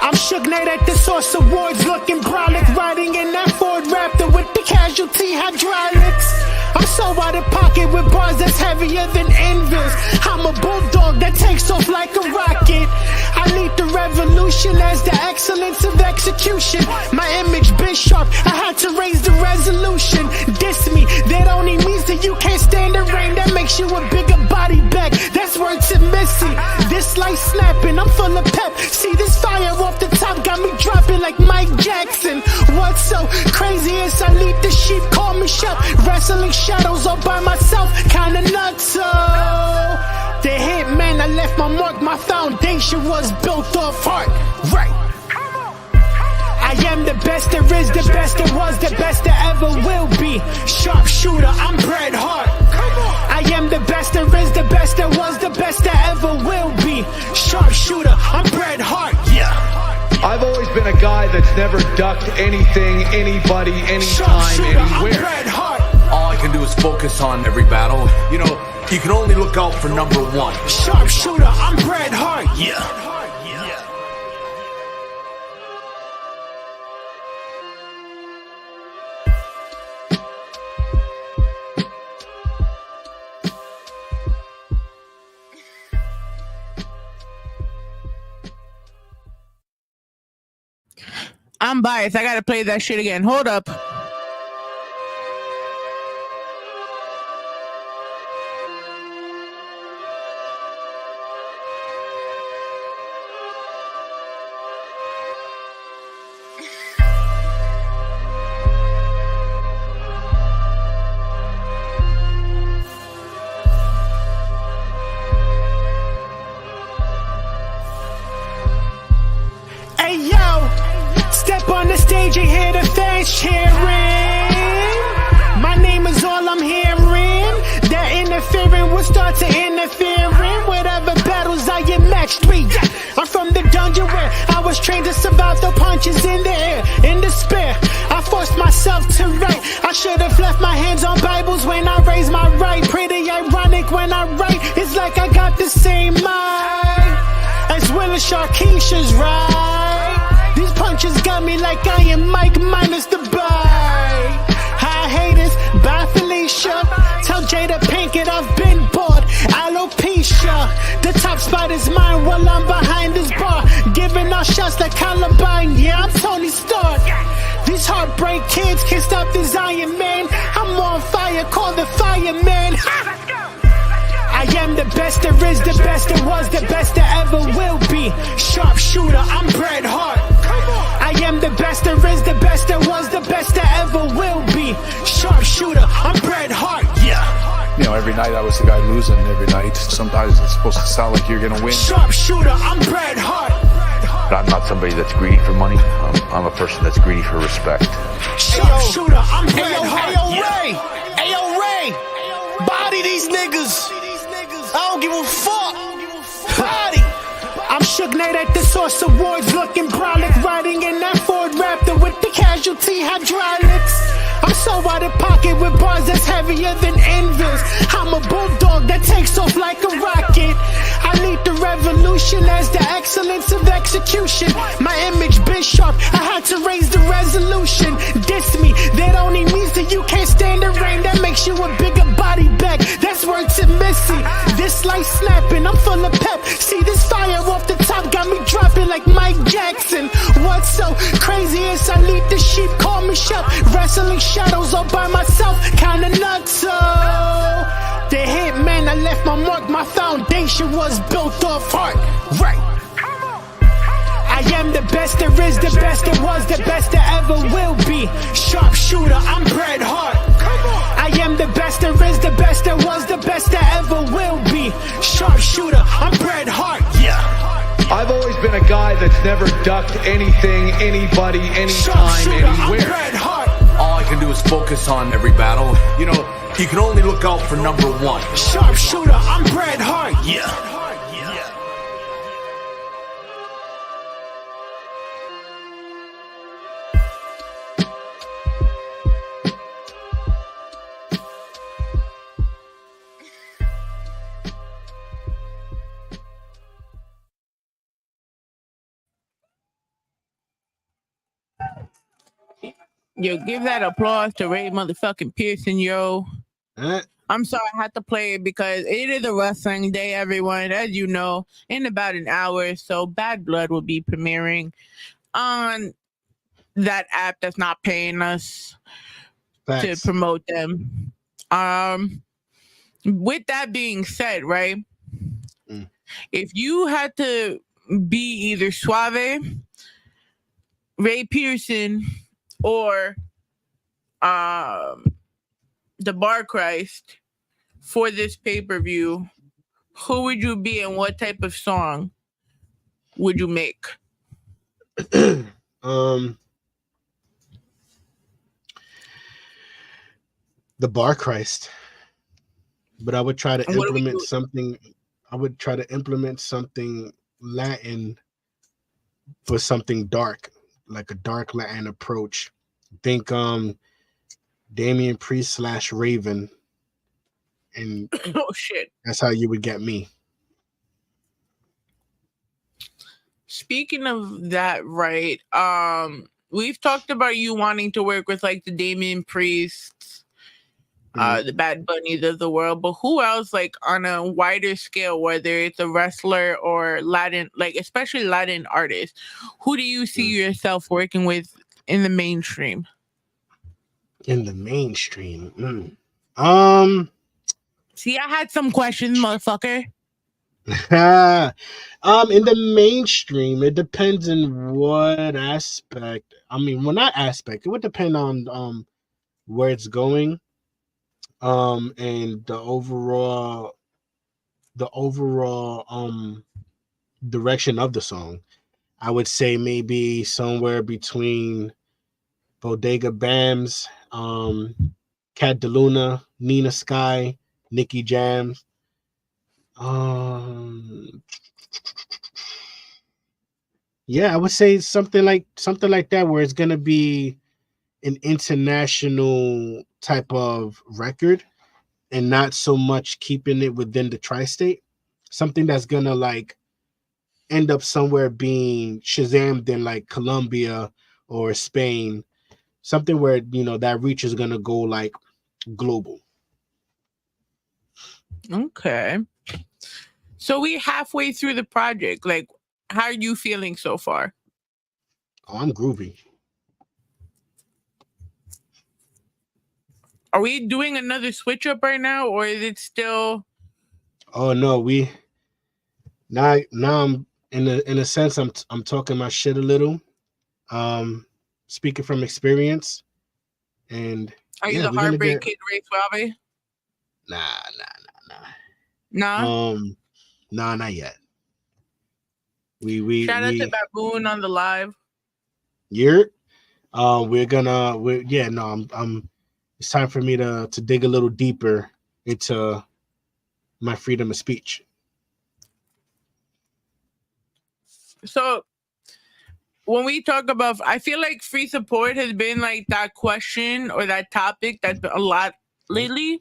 I'm shook night at the Source Awards, looking brolic, riding in that Ford Raptor with the casualty hydraulics. I'm so out of pocket with bars that's heavier than anvils. I'm a bulldog that takes off like a rocket. I lead the revolution as the excellence of execution. My image been sharp, I had to raise the resolution. Diss me, that only means that you can't stand the rain. That makes you a bigger body bag, that's word to Missy. This light snapping, I'm full of pep. See this fire off the top got me dropping like Mike Jackson. What's so crazy is I lead the sheep, call me Shep. Wrestling shadows all by myself, kinda nuts. So the hitman, I left my mark, my foundation was built off heart. Right. I am the best there is, the best there was, the best there ever will be. Sharpshooter, I'm Bret Hart. I am the best there is, the best there was, the best there ever will be. Sharpshooter, I'm Bret Hart. Yeah. I've always been a guy that's never ducked anything, anybody, anytime, anywhere. All I can do is focus on every battle. You know, you can only look out for number one. Sharpshooter, I'm Bret Hart. Yeah. I'm biased. I gotta play that shit again. Hold up. Hey yo, step on the stage and hear the fans cheering. My name is all I'm hearing. That interfering will start to interfering. Whatever battles I get matched with. I'm from the dungeon where I was trained to survive the punches in the air. In despair, I forced myself to write. I should have left my hands on Bibles when I raised my right. Pretty ironic when I write, it's like I got the same mind as Will and Sharkeisha's right. These punches got me like I am Mike minus the bite. Hi haters, bye Felicia. Tell Jada Pinkett I've been bored. Alopecia, the top spot is mine while I'm behind this bar. Giving out shots like Columbine, yeah, I'm Tony Stark. These heartbreak kids can't stop this Iron Man. I'm on fire, call the fireman. I am the best there is, the best there was, the best there ever will be. Sharpshooter, I'm Bret Hart. I am the best there is, the best there was, the best there ever will be. Sharpshooter, I'm Bret Hart. Yeah. You know, every night I was the guy losing every night. Sometimes it's supposed to sound like you're gonna win. Sharpshooter, I'm Bret Hart. But I'm not somebody that's greedy for money. I'm a person that's greedy for respect. Sharpshooter, I'm Bret Hart. Ayo Ray, body these niggas. I don't give a fuck. Body. I'm shook night at the Source Awards, looking brolic, riding in that Ford Raptor with the casualty hydraulics. I'm so out of pocket with bars that's heavier than anvils. I'm a bulldog that takes off like a rocket. I lead the revolution. revolution as the excellence of execution. My image been sharp, I had to raise the resolution. Diss me, that only means that you can't stand the rain. That makes you a bigger body bag, that's word to Missy. This light snapping, I'm full of pep. See this fire off the top got me dropping like Mike Jackson. What's so crazy is I lead the sheep, call me Shep. Wrestling shadows all by myself, kinda nuts. So the hit man, I left my mark, my foundation was built off heart. Right. I am the best there is, the best there was, the best there ever will be. Sharpshooter, I'm Bret Hart. I am the best there is, the best there was, the best there ever will be. Sharpshooter, I'm Bret Hart. Yeah. I've always been a guy that's never ducked anything, anybody, anytime, anywhere. All I can do is focus on every battle. You know, you can only look out for number one. Sharpshooter, I'm Bret Hart. Yeah. Yo, give that applause to Ray motherfucking Pearson, yo. I'm sorry I had to play it because it is a wrestling day, everyone, as you know, in about an hour. So Bad Blood will be premiering on that app that's not paying us to promote them. With that being said, right? If you had to be either Suave, Ray Pearson, or the Bar Christ for this pay-per-view, who would you be and what type of song would you make? The Bar Christ. But I would try to implement something. I would try to implement something Latin for something dark, like a dark Latin approach. Think Damian Priest / Raven, and oh shit, that's how you would get me. Speaking of that, right? We've talked about you wanting to work with like the Damian Priests, the Bad Bunnies of the world, but who else, like on a wider scale, whether it's a wrestler or Latin, like especially Latin artists, who do you see yourself working with in the mainstream? In the mainstream, see, I had some questions, motherfucker. In the mainstream, it depends on what aspect. I mean, well, not aspect. It would depend on where it's going, and the overall direction of the song. I would say maybe somewhere between Bodega Bams, Cat DeLuna, Nina Sky, Nicky Jams. Yeah, I would say something like that, where it's gonna be an international type of record and not so much keeping it within the tri-state. Something that's gonna like end up somewhere being Shazammed in like Colombia or Spain. Something where, you know, that reach is gonna go like global. Okay. So we're halfway through the project. Like, how are you feeling so far? Oh, I'm groovy. Are we doing another switch up right now, or is it still? Oh no, now I'm in a sense I'm talking my shit a little. Speaking from experience. And are you the Heartbreak Kid, Ray Suave? Nah. Nah? Nah, not yet. We shout out to Baboon on the live. I'm it's time for me to dig a little deeper into my freedom of speech. So when we talk about, I feel like free support has been like that question or that topic that's been a lot lately.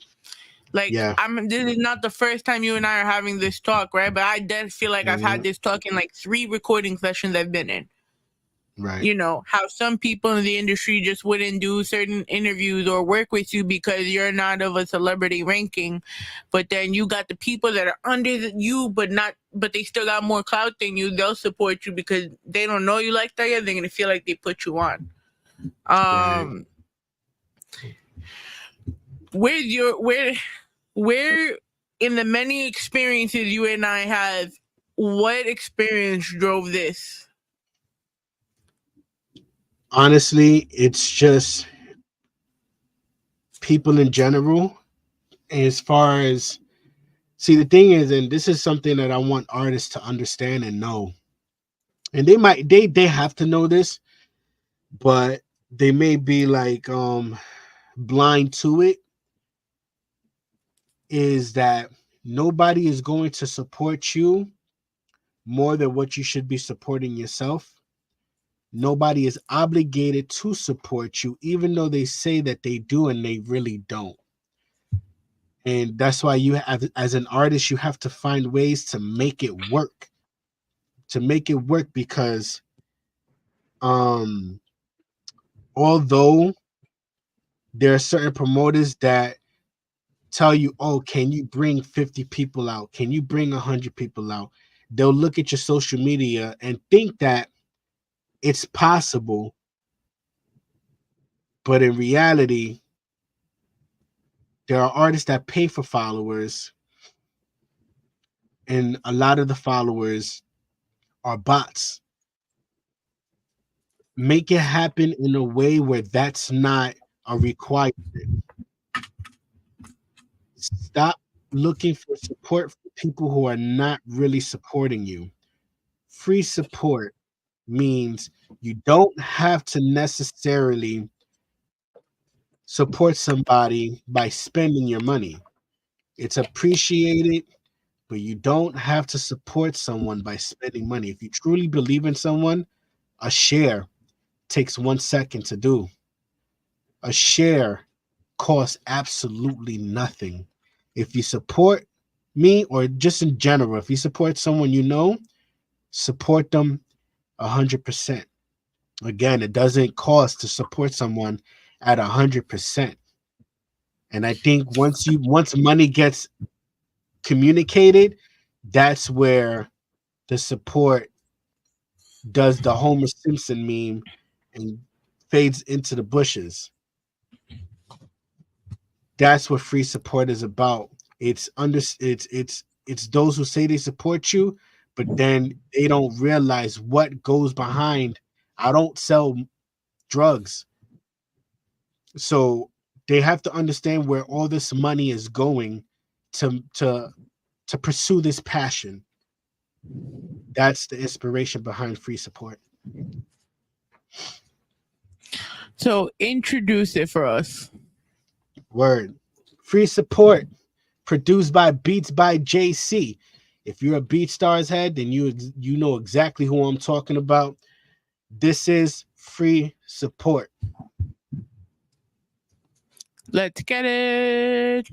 Like, Yeah. this is not the first time you and I are having this talk, right? But I did feel like I've had this talk in like 3 recording sessions I've been in. Right. You know, how some people in the industry just wouldn't do certain interviews or work with you because you're not of a celebrity ranking. But then you got the people that are under you, but they still got more clout than you. They'll support you because they don't know you like that yet. They're going to feel like they put you on. Right. Where in the many experiences you and I have, what experience drove this? Honestly, it's just people in general. As far as, see, the thing is, and this is something that I want artists to understand and know, and they have to know this, but they may be like blind to it, is that nobody is going to support you more than what you should be supporting yourself. Nobody is obligated to support you, even though they say that they do and they really don't. And that's why you have, as an artist, you have to find ways to make it work. Because although there are certain promoters that tell you, oh, can you bring 50 people out? Can you bring 100 people out? They'll look at your social media and think that it's possible, but in reality, there are artists that pay for followers, and a lot of the followers are bots. Make it happen in a way where that's not a requirement. Stop looking for support from people who are not really supporting you. Free support means you don't have to necessarily support somebody by spending your money. It's appreciated, but you don't have to support someone by spending money. If you truly believe in someone, a share takes 1 second to do. A share costs absolutely nothing. If you support me, or just in general, if you support someone you know, support them 100%. Again, it doesn't cost to support someone at 100%. And I think once money gets communicated, that's where the support does the Homer Simpson meme and fades into the bushes. That's what free support is about. It's those who say they support you, but then they don't realize what goes behind. I don't sell drugs. So they have to understand where all this money is going to pursue this passion. That's the inspiration behind free support. So introduce it for us. Word. Free support, produced by Beats by JC. If you're a BeatStars head, then you know exactly who I'm talking about. This is free support. Let's get it.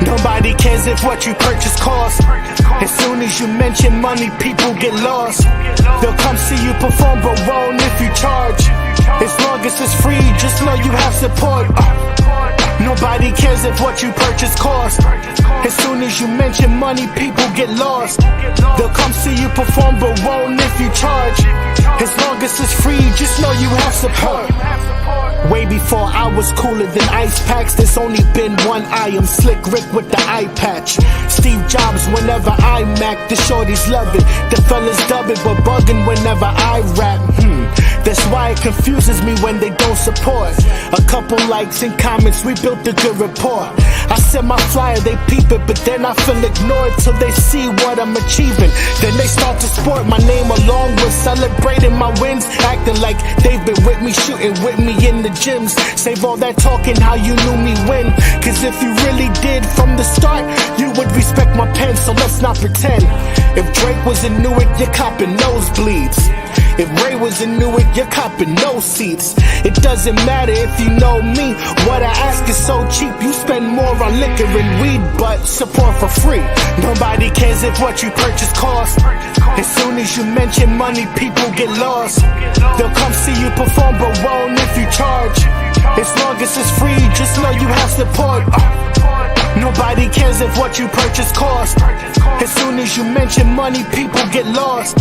Nobody cares if what you purchase costs. As soon as you mention money, people get lost. They'll come see you perform, but won't if you charge. As long as it's free, just know you have support. Nobody cares if what you purchase costs. As soon as you mention money, people get lost. They'll come see you perform, but won't if you charge. As long as it's free, just know you have support. Way before I was cooler than ice packs, there's only been one I am Slick Rick with the eye patch. Steve Jobs whenever I mac, the shorties love it. The fellas dub it, but bugging whenever I rap. That's why it confuses me when they don't support. A couple couple likes and comments, we built a good rapport. I send my flyer, they peep it, but then I feel ignored till they see what I'm achieving. Then they start to sport my name along with celebrating my wins, acting like they've been with me, shooting with me in the gyms. Save all that talking how you knew me when, cause if you really did from the start, you would respect my pen, so let's not pretend. If Drake was a new it, you're copping nosebleeds. If Ray was a new it, you're copping no seats. It doesn't matter if you know me. What I ask is so cheap. You spend more on liquor and weed, but support for free. Nobody cares if what you purchase costs. As soon as you mention money, people get lost. They'll come see you perform, but won't if you charge. As long as it's free, just know you have support. Nobody cares if what you purchase costs. As soon as you mention money, people get lost.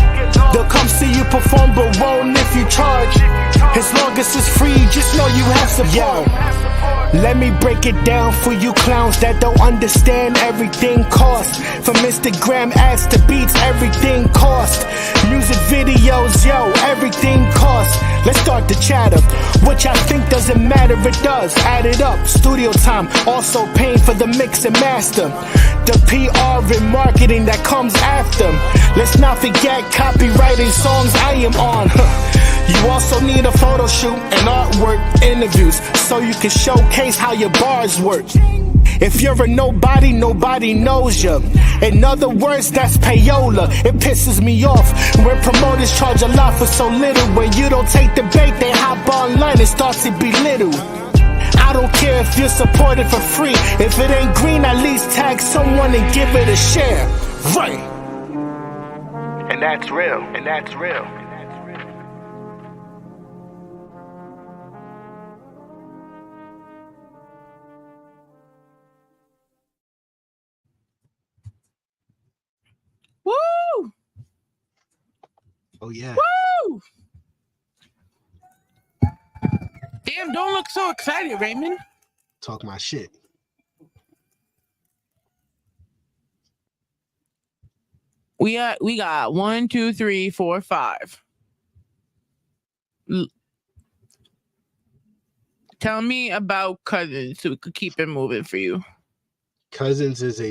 They'll come see you perform, but won't if you charge. As long as it's free, just know you have support. Yo, let me break it down for you clowns that don't understand everything costs. From Instagram ads to beats, everything costs. Music videos, yo, everything costs. Let's start the chatter. What y'all think doesn't matter, it does. Add it up, studio time, also paying for the mix and master. The PR and marketing that comes after. Let's not forget copywriting songs I am on. You also need a photo shoot and artwork, interviews, so you can showcase how your bars work. If you're a nobody, nobody knows you. In other words, that's payola. It pisses me off when promoters charge a lot for so little. When you don't take the bait, they hop online and start to belittle. I don't care if you're supported for free. If it ain't green, at least tag someone and give it a share. Right. And that's real. And that's real. Woo! Oh yeah. Woo! Damn, don't look so excited, Raymond. Talk my shit. We got 1, 2, 3, 4, 5. Tell me about Cousins so we could keep it moving for you. Cousins is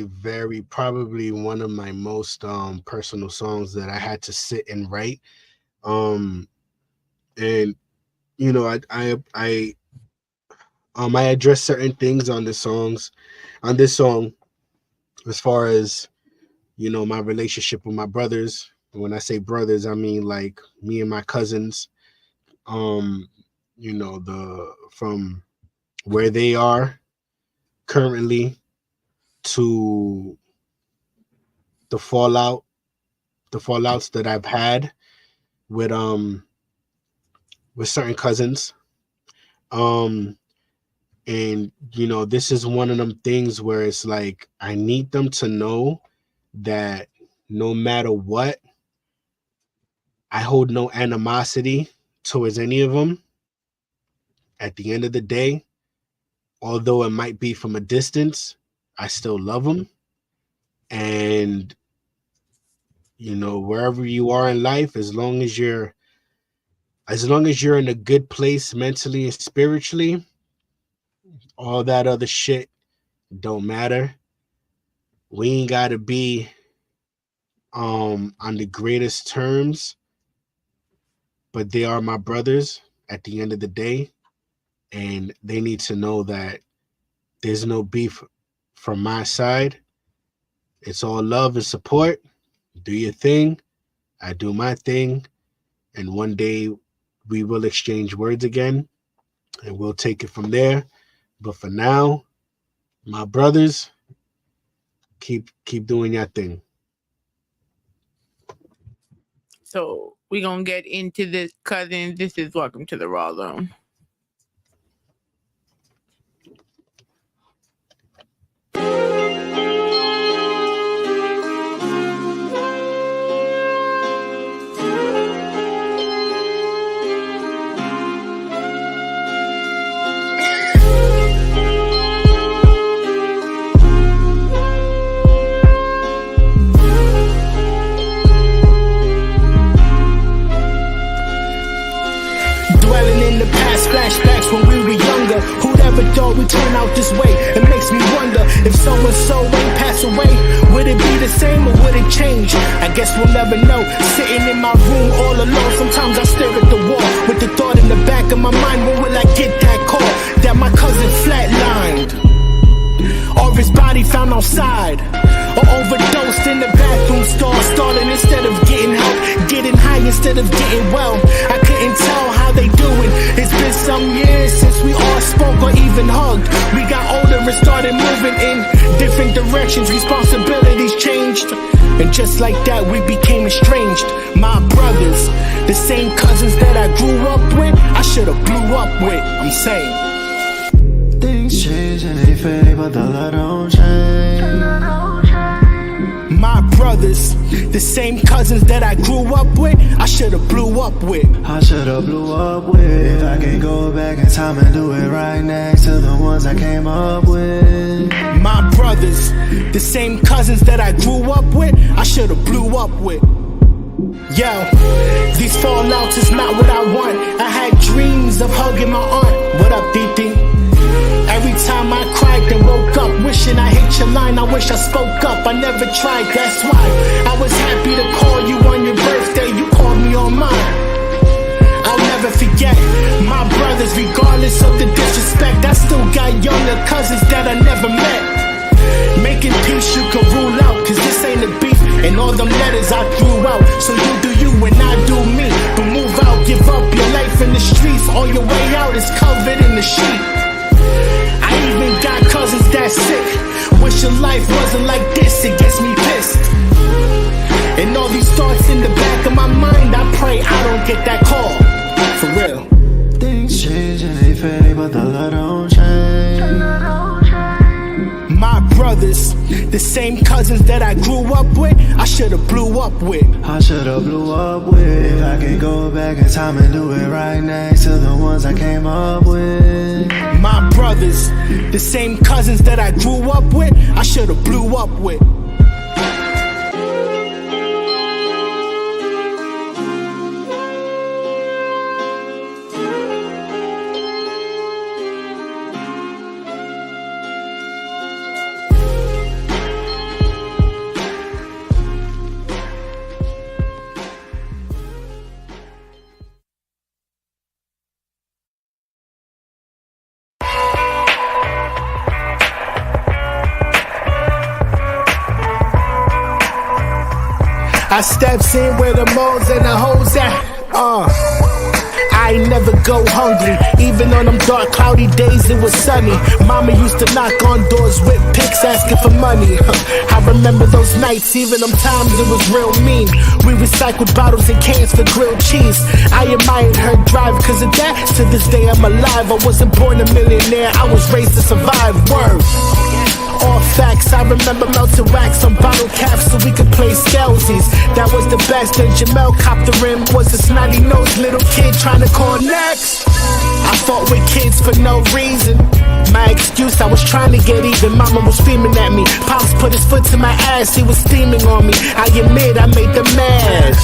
probably one of my most personal songs that I had to sit and write. And you know, I address certain things on this song, as far as, you know, my relationship with my brothers. When I say brothers, I mean like me and my cousins. You know, from where they are currently to the fallouts that I've had with certain cousins. And you know, this is one of them things where it's like I need them to know that no matter what, I hold no animosity towards any of them. At the end of the day, although it might be from a distance, I still love them. And you know, wherever you are in life, as long as you're in a good place mentally and spiritually, all that other shit don't matter. We ain't gotta be on the greatest terms, but they are my brothers at the end of the day, and they need to know that there's no beef from my side. It's all love and support. Do your thing, I do my thing, and one day we will exchange words again, and we'll take it from there. But for now, my brothers, keep doing your thing. So we're gonna get into this, Cousins. This is Welcome to the Rawrrzone. felt this way. It makes me wonder if so-and-so ain't pass away, would it be the same or would it change? I guess we'll never know. Sitting in my room all alone, sometimes I stare at the wall with the thought in the back of my mind, when will I get that call that my cousin flatlined? Or his body found outside, or overdosed in the bathroom stall, stalling instead of getting help, getting high instead of getting well. I couldn't tell how they doing. It's been some years since we all spoke or even hugged. We got older and started moving in different directions. Responsibilities changed, and just like that we became estranged. My brothers, the same cousins that I grew up with, I should've blew up with. I'm saying things change and they fade, but the law don't change. My brothers, the same cousins that I grew up with, I should've blew up with. I should've blew up with. If I can go back in time and do it right next to the ones I came up with. My brothers, the same cousins that I grew up with, I should've blew up with. Yo, these fallouts is not what I want. I had dreams of hugging my aunt. What up, DD? Every time I cried and woke up wishing I hit your line, I wish I spoke up. I never tried, that's why I was happy to call you on your birthday. You called me on mine. I'll never forget my brothers, regardless of the disrespect. I still got younger cousins that I never met. Making peace you can rule out, cause this ain't a beef, and all them letters I threw out. So you do you and I do me, but move out, give up your life in the streets. All your way out is covered in the sheet. I even got cousins that sick. Wish your life wasn't like this, it gets me pissed. And all these thoughts in the back of my mind, I pray I don't get that call. For real. Things change and they fade, but the law don't change. My brothers, the same cousins that I grew up with, I should've blew up with. I should've blew up with. If I can go back in time and do it right next to the ones I came up with. My brothers, the same cousins that I grew up with, I should've blew up with. I steps in where the moles and the hoes at. I never go hungry, even on them dark cloudy days it was sunny. Mama used to knock on doors with picks asking for money. I remember those nights, even them times it was real mean. We recycled bottles and cans for grilled cheese. I admired her drive, cause of that, to this day I'm alive. I wasn't born a millionaire, I was raised to survive. Word. All facts, I remember melted wax on bottle caps so we could play scalesies. That was the best, and Jamel copped the rim. Was a snotty-nosed little kid trying to call next. I fought with kids for no reason. My excuse, I was trying to get even. Mama was screaming at me. Pops put his foot to my ass, he was steaming on me. I admit I made them mad.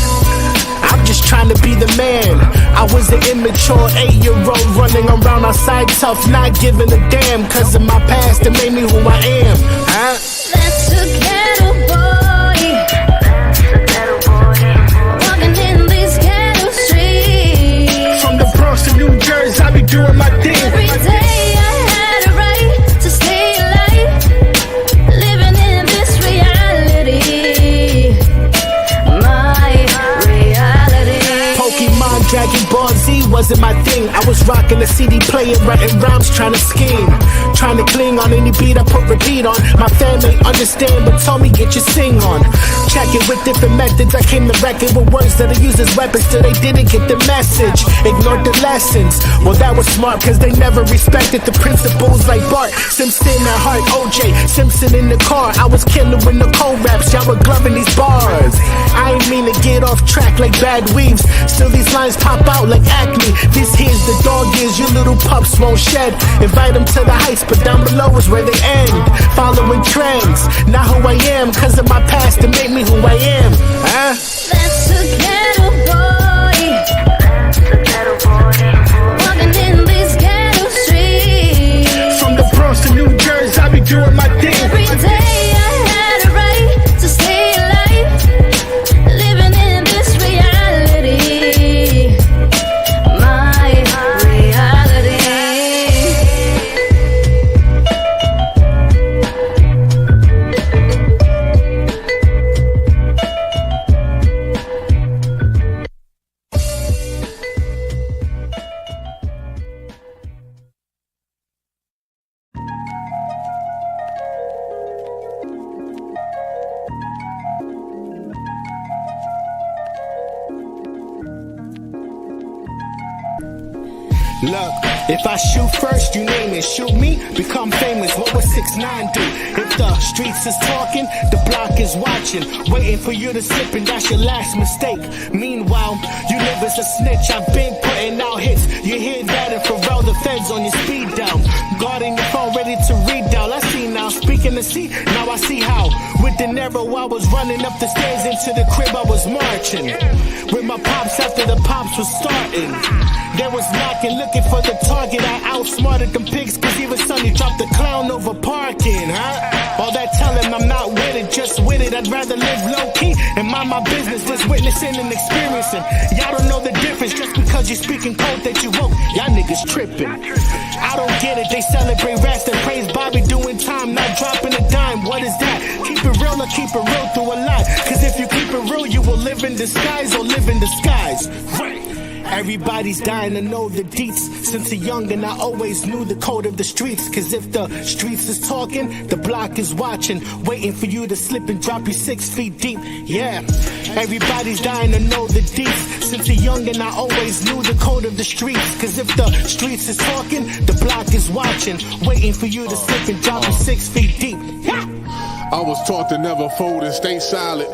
I'm just trying to be the man. I was an immature 8-year-old running around outside tough, not giving a damn. Cause of my past, it made me who I am. That's a ghetto boy. Walking in these ghetto streets. From the Bronx to New Jersey, I be doing my thing. Every day I had a right to stay alive, living in this reality. Dragon Ball Z wasn't my thing. I was rocking a CD player, writing rhymes, trying to scheme, trying to cling on any beat I put repeat on. My family understand, but told me get your sing on. Check it with different methods. I came to record with words that I use as weapons till they didn't get the message. Ignored the lessons. Well, that was smart, cause they never respected the principles like Bart Simpson at heart, OJ Simpson in the car. I was killing with the cold raps, y'all were gloving these bars. I ain't mean to get off track like bad weaves. Still these lines pop out like acne. This here's the dog years you little pups won't shed. Invite them to the heights, but down below is where they end. Following trends, not who I am, cause of my past to make me who I am. That's a ghetto boy. Walking in these ghetto streets. From the Bronx to New Look, if I shoot first, you name it. Shoot me, become famous. What would 6ix9ine do? If the streets is talking, the block is watching, waiting for you to slip, and that's your last mistake. Meanwhile, you live as a snitch. I've been putting out hits. You hear that? And Pharrell, the feds on your speed dial, guarding your phone, ready to read dial. I see now, speaking to see. Now I see how. With De Niro, I was running up the stairs into the crib. I was marching with my pops after the pops was starting. They was knocking, looking for the target. I outsmarted them pigs, cause even Sonny dropped the clown over parking, huh? All that telling I'm not with it, just with it. I'd rather live low-key and mind my business, just witnessing and experiencing. Y'all don't know the difference just because you speaking code that you wrote. Y'all niggas tripping. I don't get it, they celebrate rats and praise Bobby doing time, not dropping a dime. What is that? Keep it real or keep it real through a lie. Cause if you keep it real, you will live in disguise or live in disguise. Right. Everybody's dying to know the deets. Since a youngin', I always knew the code of the streets. Cause if the streets is talking, the block is watching, waiting for you to slip and drop you 6 feet deep. Yeah, everybody's dying to know the deets. Since a youngin', I always knew the code of the streets. Cause if the streets is talking, the block is watching, waiting for you to slip and drop you 6 feet deep. Yeah. I was taught to never fold and stay solid.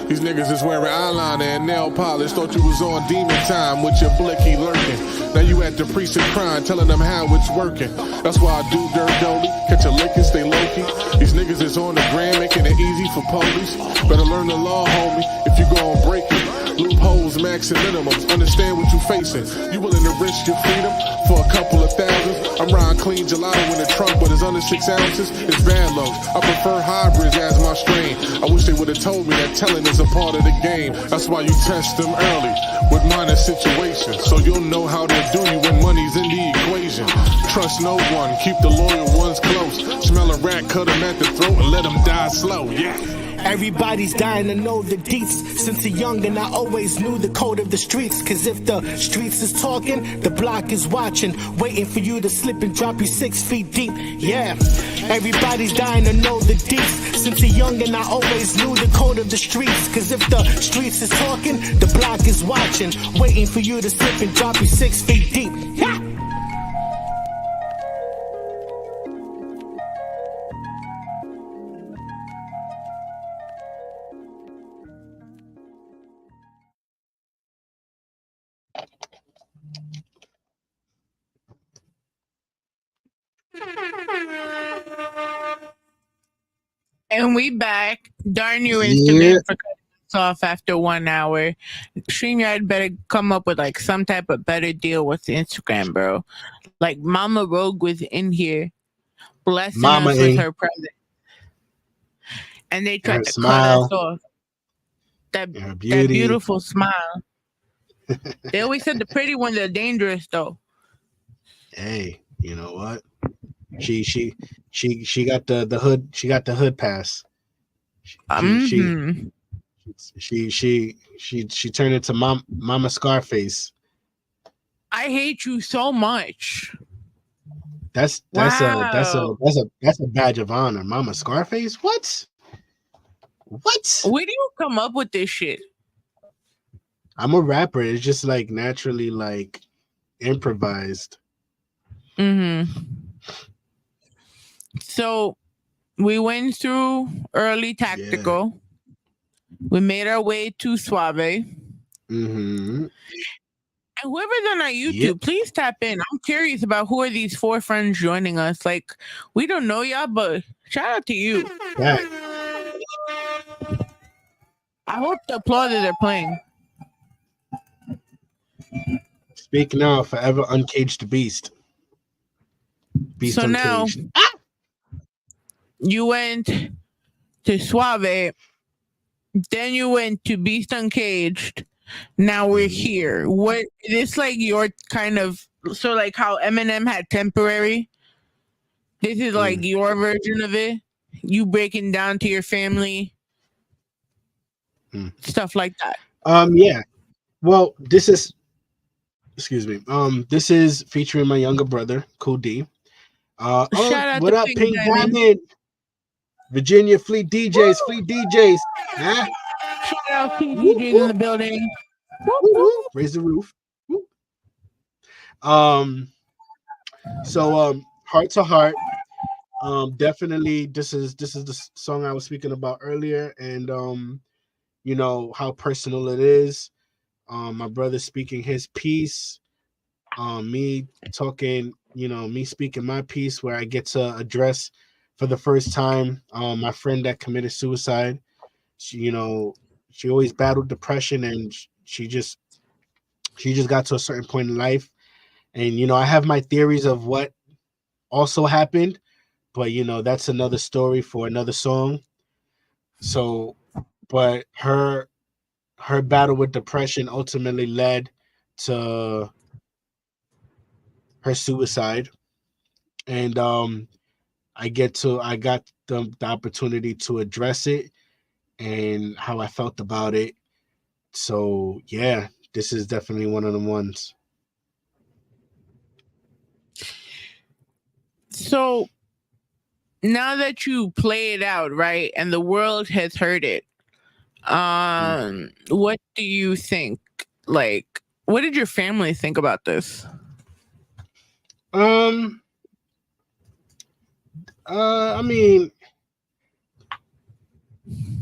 These niggas is wearing eyeliner and nail polish. Thought you was on demon time with your blicky lurking. Now you at the precinct crying, telling them how it's working. That's why I do dirt dirty, catch a lick and stay low-key. These niggas is on the gram, making it easy for police. Better learn the law, homie, if you gon' break it. Loopholes, max and minimums, understand what you facing. You willing to risk your freedom for a couple of thousands? I'm riding clean gelato in the trunk, but it's under 6 ounces. It's bad lungs. I prefer hybrids as my strain. I wish they would've told me that telling is a part of the game. That's why you test them early with minor situations, so you'll know how to do you when money's in the equation. Trust no one, keep the loyal ones close. Smell a rat, cut them at the throat and let them die slow. Yeah. Everybody's dying to know the deets. Since a youngin', I always knew the code of the streets. Cause if the streets is talking, the block is watching, waiting for you to slip and drop you 6 feet deep. Yeah, everybody's dying to know the deets. Since a youngin', I always knew the code of the streets. Cause if the streets is talking, the block is watching, waiting for you to slip and drop you 6 feet deep. Yeah. And we back. Darn you, Instagram, for cutting us off after 1 hour. StreamYard better come up with like some type of better deal with Instagram, bro. Like Mama Rogue was in here blessing us with her presence, and they tried to cut us off. That beautiful smile. They always said the pretty ones are dangerous, though. Hey, you know what? She got the hood. She got the hood pass. She turned into Mama Scarface. I hate you so much. That's a badge of honor. Mama Scarface? What? Where do you come up with this shit? I'm a rapper. It's just like naturally like improvised. So we went through early tactical. Yeah. We made our way to Suave. And whoever's on our YouTube, please tap in. I'm curious about who are these 4 friends joining us. Like, we don't know y'all, but shout out to you. Yeah. I hope the applauses are playing. Speak now, forever uncaged beast. So uncaged. Now, you went to Suave, then you went to Beast Uncaged. Now we're here. What is this like your kind of, so like how Eminem had Temporary? This is like your version of it? You breaking down to your family? Stuff like that. Yeah. Well, this is this is featuring my younger brother, Cool D. Shout out what to up, Pink Diamond? Virginia Fleet DJs, huh? Shout out Pink DJs in the building. Raise the roof. Heart to Heart. Definitely this is the song I was speaking about earlier, and you know how personal it is. My brother speaking his piece, me talking, me speaking my piece, where I get to address for the first time my friend that committed suicide. She always battled depression, and she just got to a certain point in life. And I have my theories of what also happened, but that's another story for another song. So, but her battle with depression ultimately led to her suicide, and I got the opportunity to address it and how I felt about it. So yeah, this is definitely one of the ones. So now that you play it out, right, and the world has heard it, what do you think? Like, what did your family think about this? I mean,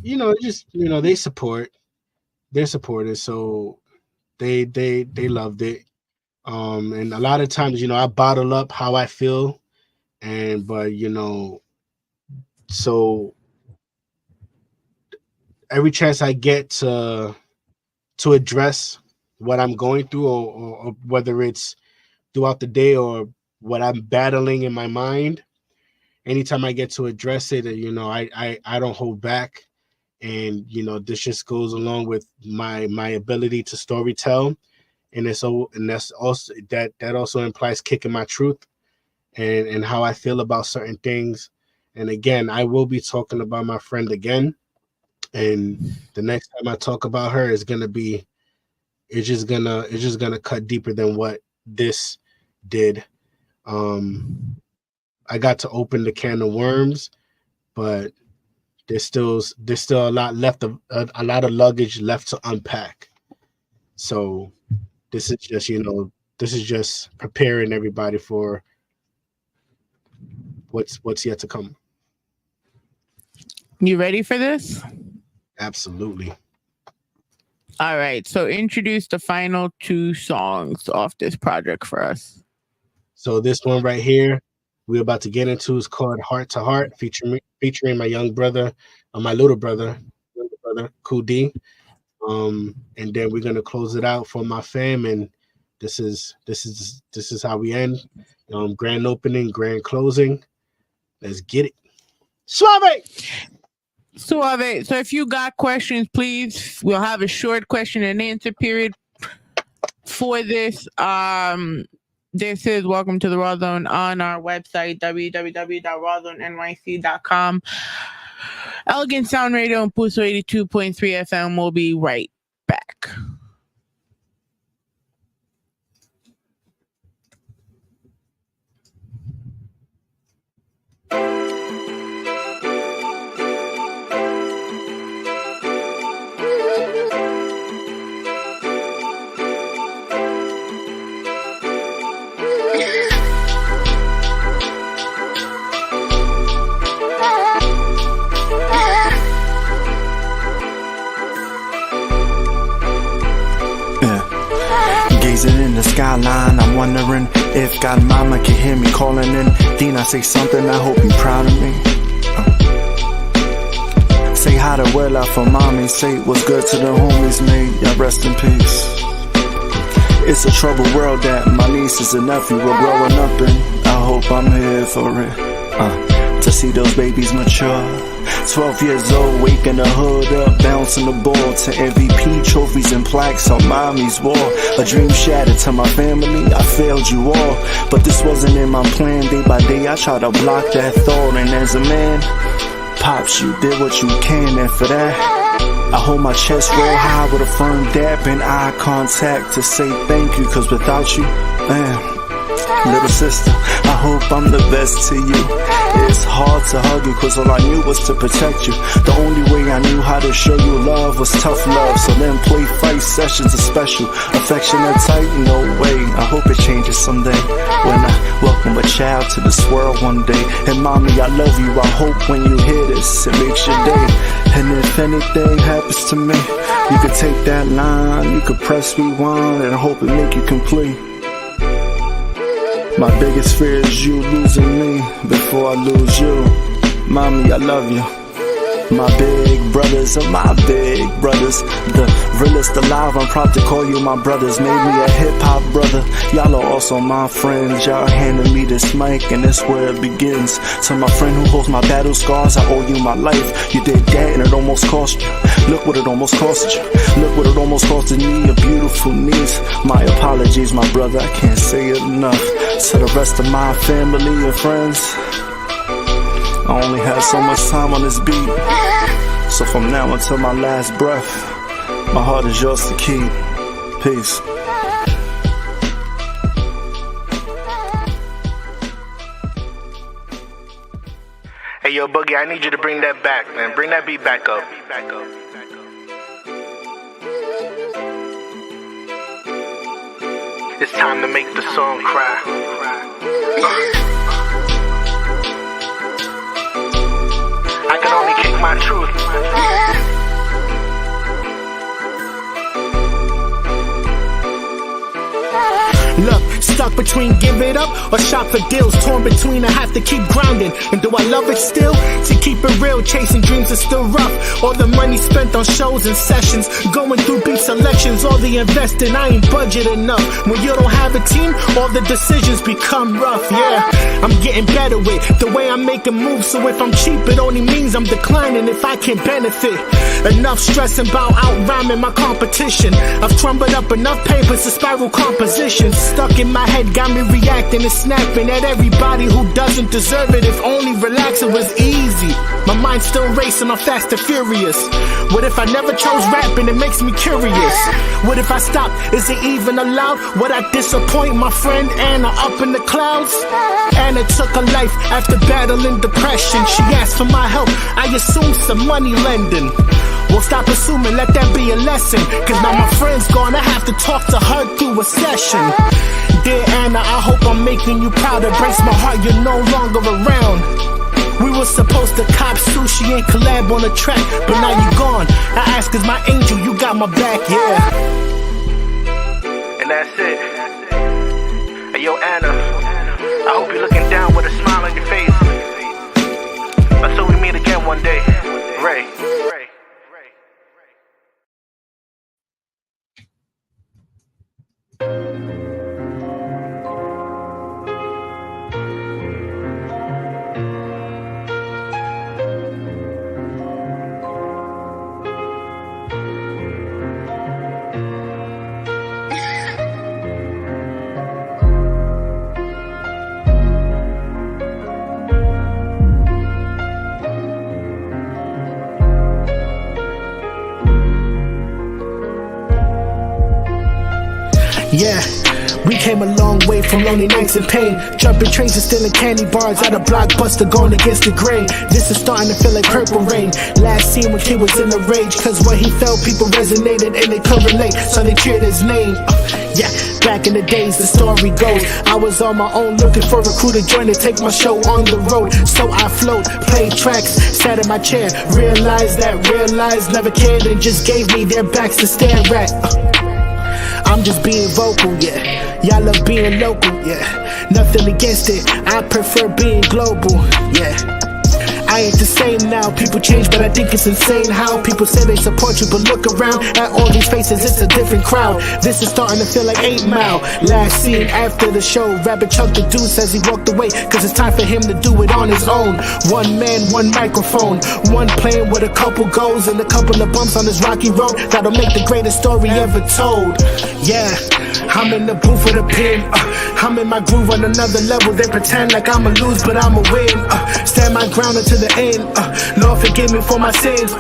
they support. They're supporters, so they loved it. And a lot of times, I bottle up how I feel, but so every chance I get to address what I'm going through, or whether it's throughout the day or what I'm battling in my mind, anytime I get to address it, I don't hold back. And this just goes along with my ability to storytell, and that's also that also implies kicking my truth and how I feel about certain things. And again, I will be talking about my friend again, and the next time I talk about her is gonna be it's just gonna cut deeper than what this did. I got to open the can of worms, but there's still a lot left of a lot of luggage left to unpack. So this is just preparing everybody for what's yet to come. You ready for this? Absolutely. All right. So introduce the final 2 songs off this project for us. So this one right here we're about to get into is called Heart to Heart, featuring my young brother, my little brother, Cool D. And then we're gonna close it out for my fam, and this is how we end. Grand opening, grand closing. Let's get it. Suave. So if you got questions, please, we'll have a short question and answer period for this. This is Welcome to the Rawrrzone on our website, www.rawrzonenyc.com. Elegant Sound Radio and Pulso 82.3 FM. We'll be right back. Gazing in the skyline, I'm wondering if God mama can hear me calling in. Dean, I say something, I hope you're proud of me. Say hi to Willa for mommy, say what's good to the homies, mate, y'all rest in peace. It's a troubled world that my nieces and nephew were growing up in. I hope I'm here for it, to see those babies mature. 12 years old, waking the hood up, bouncing the ball to MVP trophies and plaques on mommy's wall. A dream shattered to my family, I failed you all, but this wasn't in my plan. Day by day I try to block that thought, and as a man, Pops, you did what you can, and for that I hold my chest real high with a firm dap and eye contact to say thank you, cause without you, man, Little sister, I hope I'm the best to you. It's hard to hug you, cause all I knew was to protect you. The only way I knew how to show you love was tough love. So then play fight sessions are special. Affectionate tight, no way. I hope it changes someday, when I welcome a child to this world one day. And mommy, I love you. I hope when you hear this, it makes your day. And if anything happens to me, you could take that line, you could press rewind, and I hope it make you complete. My biggest fear is you losing me before I lose you. Mommy, I love you. My big brothers are my big brothers. The realest alive, I'm proud to call you my brothers. Made me a hip-hop brother. Y'all are also my friends. Y'all handed me this mic and that's where it begins. To my friend who holds my battle scars, I owe you my life. You did that and it almost cost you. Look what it almost cost you. Look what it almost costed me, a beautiful niece. My apologies, my brother, I can't say it enough. To the rest of my family and friends, I only have so much time on this beat. So from now until my last breath, my heart is yours to keep. Peace. Hey, yo, Boogie, I need you to bring that back, man. Bring that beat back up. It's time to make the song cry. I can only kick my truth. Look, stuck between give it up or shop for deals. Torn between, I have to keep grounding. And do I love it still? To keep it real, chasing dreams is still rough. All the money spent on shows and sessions, going through beat selections, all the investing, I ain't budget enough. When you don't have a team, all the decisions become rough. Yeah, I'm getting better with the way I'm making moves. So if I'm cheap, it only means I'm declining if I can benefit. Enough stressing about out-rhyming my competition. I've crumbled up enough papers to spiral compositions. Stuck in my head, got me reacting and snapping at everybody who doesn't deserve it. If only relaxing was easy. My mind's still racing, I'm fast and furious. What if I never chose rapping? It makes me curious. What if I stopped? Is it even allowed? Would I disappoint my friend Anna up in the clouds? Anna took her life after battling depression. She asked for my help, I assumed some money lending. Well, stop assuming, let that be a lesson. Cause now my friend's gone, I have to talk to her through a session. Dear Anna, I hope I'm making you proud. It breaks my heart you're no longer around. We were supposed to cop sushi and collab on the track, but now you're gone. I ask cause my angel, you got my back, yeah. And that's it. Hey, yo, Anna, I hope you're looking down with a smile on your face. Until we meet again one day. Ray. Yeah, we came a long way from lonely nights and pain. Jumping trains and stealing candy bars out of Blockbuster, going against the grain. This is starting to feel like Purple Rain. Last seen when kid was in a rage, cause what he felt people resonated and they could relate, so they cheered his name. Yeah, back in the days the story goes, I was on my own looking for a crew to join to take my show on the road. So I float, played tracks, sat in my chair, realized never cared and just gave me their backs to stare at. I'm just being vocal, yeah. Y'all love being local, yeah. Nothing against it, I prefer being global, yeah. I ain't the same now, people change, but I think it's insane how people say they support you, but look around at all these faces, it's a different crowd. This is starting to feel like 8 Mile. Last scene after the show, Rabbit chucked the deuce as he walked away, cause it's time for him to do it on his own. One man, one microphone, one plane with a couple goals and a couple of bumps on this rocky road that'll make the greatest story ever told. Yeah, I'm in the booth with a pen, I'm in my groove on another level. They pretend like I'ma lose, but I'ma win. Stand my ground until the end. Lord forgive me for my sins.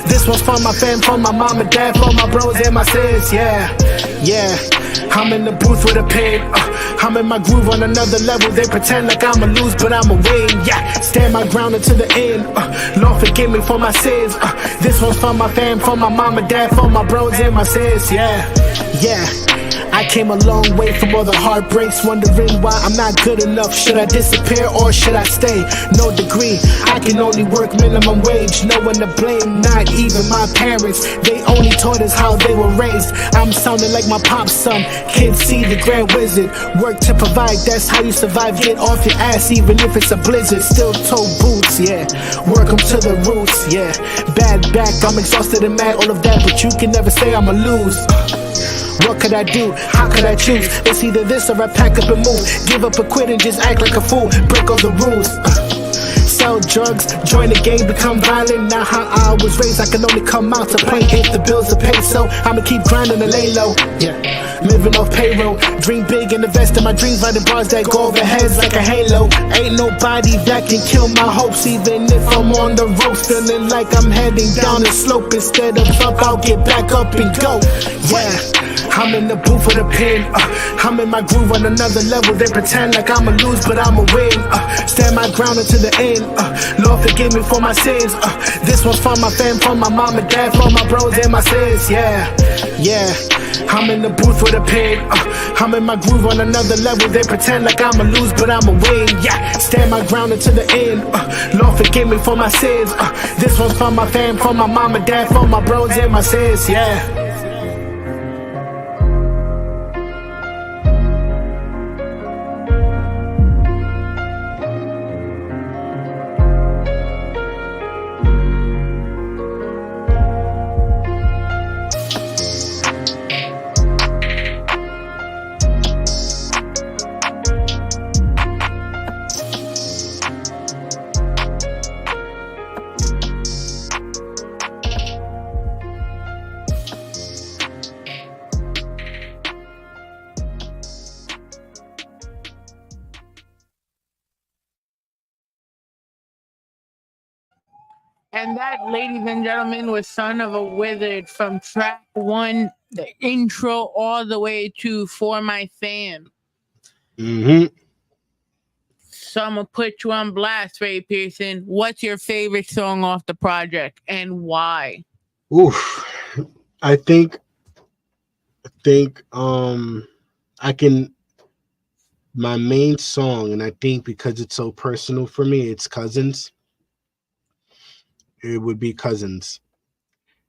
This one's for my fam, for my mom and dad, for my bros and my sis. Yeah, I'm in the booth with a pen. I'm in my groove on another level. They pretend like I'ma lose, but I'ma win. Yeah, stand my ground until the end. Lord forgive me for my sins. This one's for my fam, for my mama, dad, for my bros and my sis. Yeah. I came a long way from all the heartbreaks, wondering why I'm not good enough. Should I disappear or should I stay? No degree, I can only work minimum wage. No one to blame, not even my parents. They only taught us how they were raised. I'm sounding like my pop's son. Kids see the grand wizard. Work to provide, that's how you survive. Get off your ass even if it's a blizzard. Still toe boots, yeah. Work 'em to the roots, yeah. Bad back, I'm exhausted and mad, all of that, but you can never say I'ma lose. What could I do? How could I choose? It's either this or I pack up and move. Give up or quit and just act like a fool. Break all the rules. Sell drugs, join the gang, become violent. Now how I was raised, I can only come out to play if the bills are paid. So I'ma keep grinding and lay low. Yeah, living off payroll. Dream big and invest in my dreams. Writing bars that go over heads like a halo. Ain't nobody that can kill my hopes, even if I'm on the ropes. Feeling like I'm heading down the slope. Instead of up, I'll get back up and go. Yeah, I'm in the booth for the pen. I'm in my groove on another level. They pretend like I'ma lose, but I'ma win. Stand my ground until the end. Lord forgive me for my sins. This one's for my fam, for my mom and dad, for my bros and my sis. Yeah. I'm in the booth with a pen. I'm in my groove on another level. They pretend like I'ma lose, but I'ma win. Yeah, stand my ground until the end. Lord forgive me for my sins. This one's for my fam, for my mom and dad, for my bros and my sis. Yeah. And that, ladies and gentlemen, was Son of a Wizard from track 1, the intro, all the way to For My Fam. So I'm going to put you on blast, Ray Pearson. What's your favorite song off the project and why? Oof. I think I can, my main song, and I think because it's so personal for me, it's Cousins. It would be Cousins.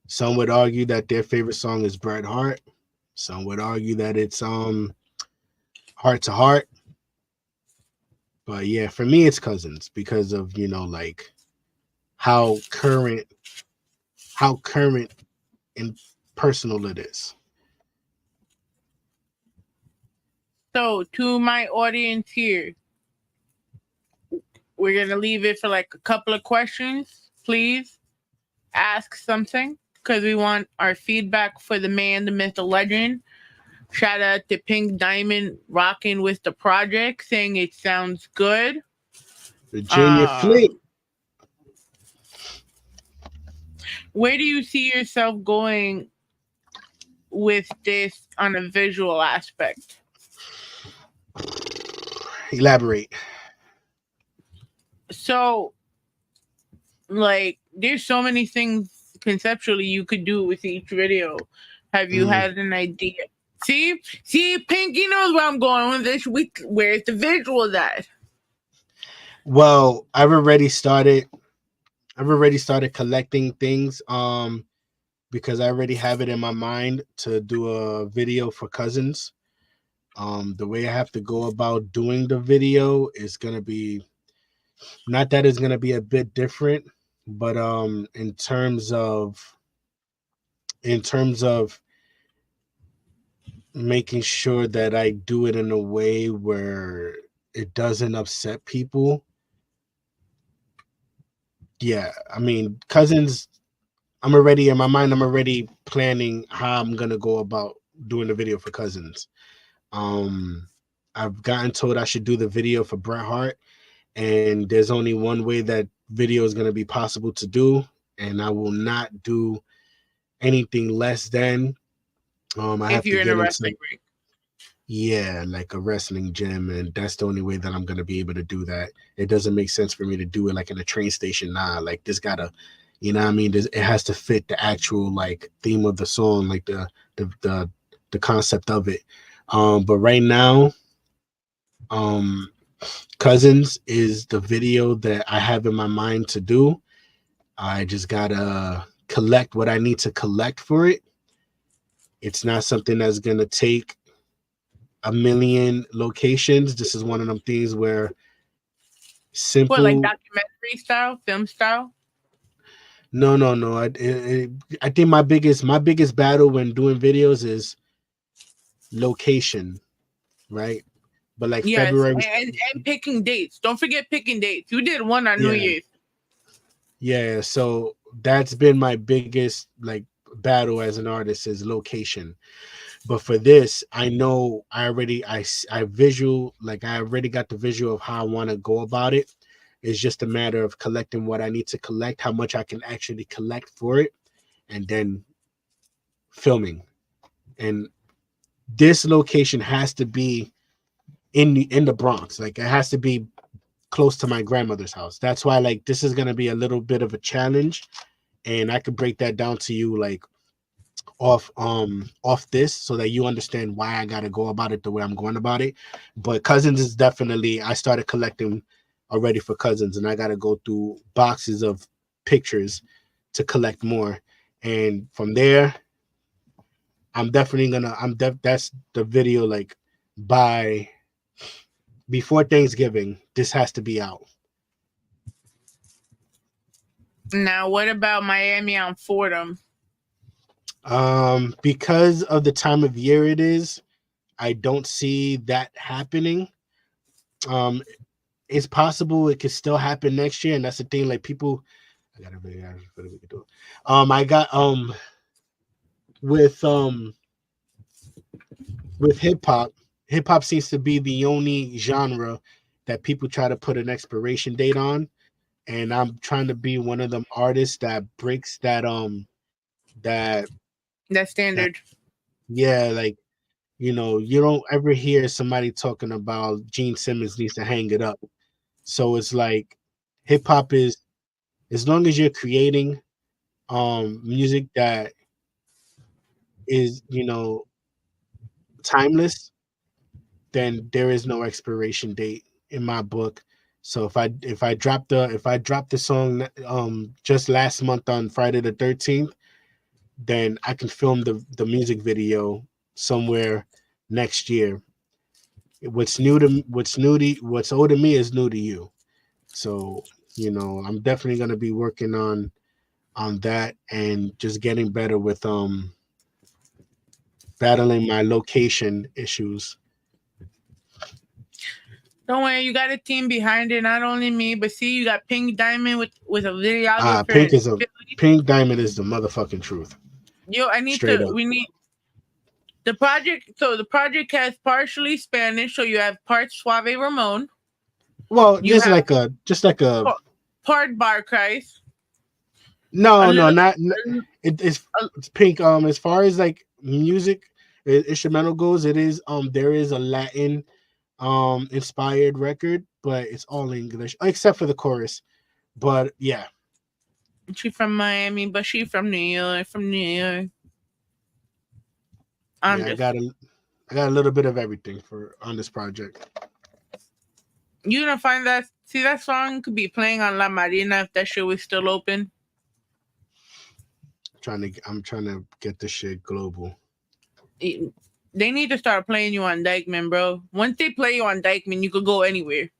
Some would argue that their favorite song is Bret Hart. Some would argue that it's Heart to Heart. But yeah, for me it's Cousins because of, you know, like how current and personal it is. So to my audience here, we're going to leave it for like a couple of questions. Please ask something because we want our feedback for the man, the myth, the legend. Shout out to Pink Diamond rocking with the project, saying it sounds good. Virginia Fleet. Where do you see yourself going with this on a visual aspect? Elaborate. So, like, there's so many things conceptually you could do with each video. Have you had an idea? See, Pinky knows where I'm going with this. Where's the visual at? Well, I've already started collecting things because I already have it in my mind to do a video for Cousins. The way I have to go about doing the video is gonna be, not that it's gonna be a bit different, but in terms of making sure that I do it in a way where it doesn't upset people. Yeah, I mean, Cousins, I'm already in my mind, I'm already planning how I'm gonna go about doing the video for Cousins. I've gotten told I should do the video for Bret Hart, and there's only one way that video is going to be possible to do, and I will not do anything less than if you're in a wrestling ring. Yeah, like a wrestling gym, and that's the only way that I'm gonna be able to do that. It doesn't make sense for me to do it like in a train station. Nah, like this gotta, you know what I mean? It has to fit the actual like theme of the song, like the concept of it. But right now, um, Cousins is the video that I have in my mind to do. I just gotta collect what I need to collect for it. It's not something that's gonna take a million locations. This is one of them things where What, like simple. documentary style, film style? No. I think my biggest battle when doing videos is location, right? But like Yes, February, and picking dates. Don't forget picking dates. You did one on New yeah, Year's. yeah. So that's been my biggest like battle as an artist is location. But for this, I know I visual like I already got the visual of how I want to go about it. It's just a matter of collecting what I need to collect, how much I can actually collect for it, and then filming. And this location has to be in the Bronx. Like it has to be close to my grandmother's house. That's why like this is gonna be a little bit of a challenge, and I could break that down to you like off this so that you understand why I gotta go about it the way I'm going about it. But Cousins is definitely I started collecting already for Cousins, and I gotta go through boxes of pictures to collect more. And from there, I'm definitely gonna that's the video like by before Thanksgiving, this has to be out. Now, what about Miami on Fordham? Because of the time of year it is, I don't see that happening. Um, it's possible it could still happen next year, and that's the thing. Like people, I got a video for we could do. I got with with hip hop. Hip hop seems to be the only genre that people try to put an expiration date on, and I'm trying to be one of them artists that breaks that standard. Yeah, like you don't ever hear somebody talking about Gene Simmons needs to hang it up. So it's like hip hop is as long as you're creating music that is timeless, then there is no expiration date in my book. So if I drop the song just last month on Friday the 13th, then I can film the music video somewhere next year. What's old to me is new to you. So I'm definitely gonna be working on that and just getting better with battling my location issues. Don't worry, you got a team behind it. Not only me, but see, you got Pink Diamond with a videographer. Pink Diamond is the motherfucking truth. Yo, we need the project. So the project has partially Spanish, so you have part Suave Ramon. Well, just like a part Bar Christ. No, it's Pink. As far as like music instrumental goes, it is there is a Latin inspired record, but it's all English except for the chorus. But yeah, she from Miami, but she from New York. I got a little bit of everything on this project. You gonna find that song could be playing on La Marina if that shit was still open. I'm trying to get this shit global. They need to start playing you on Dykeman, bro. Once they play you on Dykeman, you could go anywhere.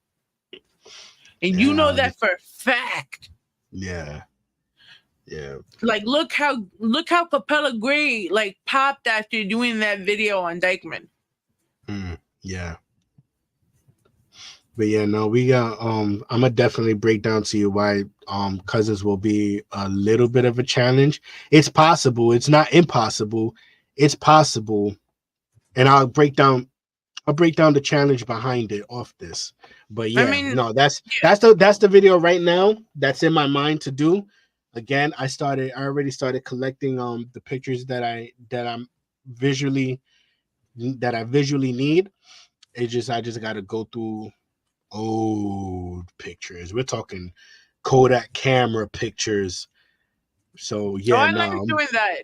And you know that for a fact. Yeah. Yeah. Like look how Capella Gray like popped after doing that video on Dykeman. Yeah. But yeah, no, we got I'm gonna definitely break down to you why Cousins will be a little bit of a challenge. It's possible, it's not impossible, it's possible. And I'll break down the challenge behind it off this. But yeah, that's the video right now that's in my mind to do. Again, I already started collecting the pictures that I'm visually visually need. I just got to go through old pictures. We're talking Kodak camera pictures. So yeah, I like doing that.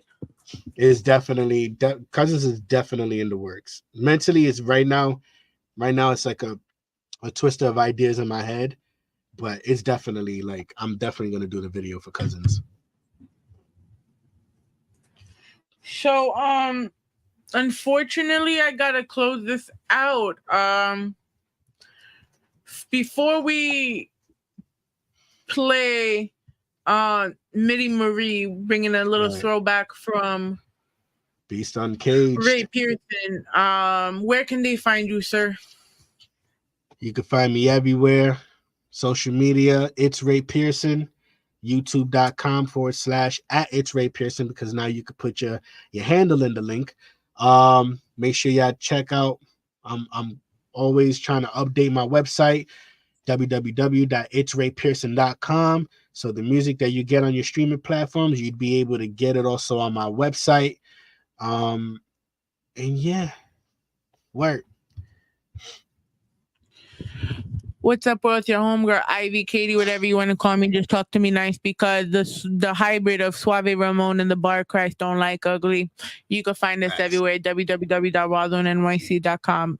It's definitely Cousins is definitely in the works. Mentally, it's right now it's like a twister of ideas in my head, but it's definitely like I'm definitely gonna do the video for Cousins. So unfortunately, I gotta close this out. Before we play Mitty Marie, bringing a little throwback from Beast Unckaged. Ray Pearson. Where can they find you, sir? You can find me everywhere. Social media, it's Ray Pearson. YouTube.com/@it's Ray Pearson, because now you can put your handle in the link. Make sure y'all check out. I'm always trying to update my website, www.itsraypearson.com. So the music that you get on your streaming platforms, you'd be able to get it also on my website. And yeah, work. What's up with your homegirl, Ivy, Katie, whatever you want to call me? Just talk to me nice, because the hybrid of Suave Ramon and the bar Christ don't like ugly. You can find us everywhere, www.rawrzonenyc.com.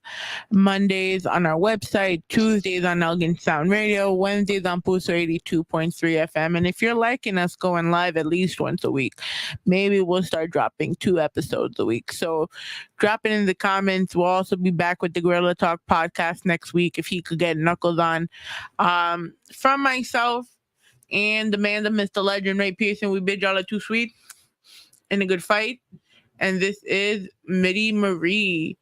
Mondays on our website, Tuesdays on Elgin Sound Radio, Wednesdays on Pulsar 82.3 FM. And if you're liking us going live at least once a week, maybe we'll start dropping 2 episodes a week. So drop it in the comments. We'll also be back with the Gorilla Talk podcast next week if he could get Knuckles on. From myself and the man, the Mr. Legend, Ray Pearson, we bid y'all a too sweet and a good fight. And this is Mitty Marie.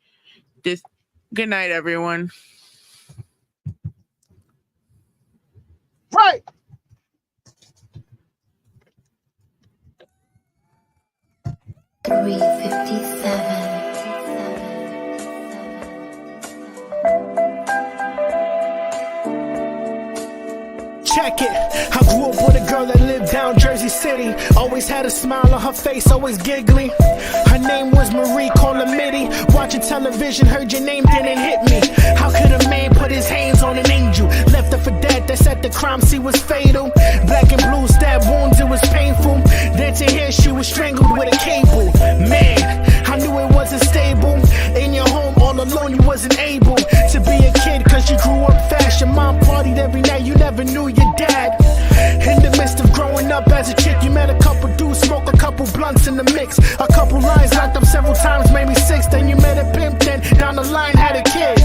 Good night, everyone. Right. Check it. I grew up with a girl that lived down Jersey City. Always had a smile on her face, always giggly. Her name was Marie, call her Mitty. Watching television, heard your name, didn't hit me. How could a man put his hands on an angel? Left her for dead, that said the crime scene was fatal. Black and blue stab wounds, it was painful. Then to hear she was strangled with a cable. Man, I knew it wasn't stable. In your home all alone, you wasn't able to be a kid, cause you grew up fast. Your mom partied every night, you never knew your dad. In the midst of growing up as a chick, you met a couple dudes, smoke a couple blunts in the mix. A couple lines locked up several times, maybe 6. Then you met a pimp, then down the line had a kid.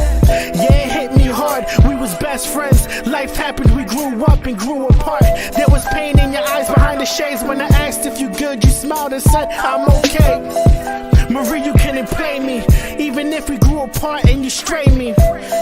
Yeah, it hit me hard, we was best friends. Life happened, we grew up and grew apart. There was pain in your eyes behind the shades. When I asked if you good, you smiled and said, I'm okay. Marie, you couldn't play me, even if we grew apart and you strayed me.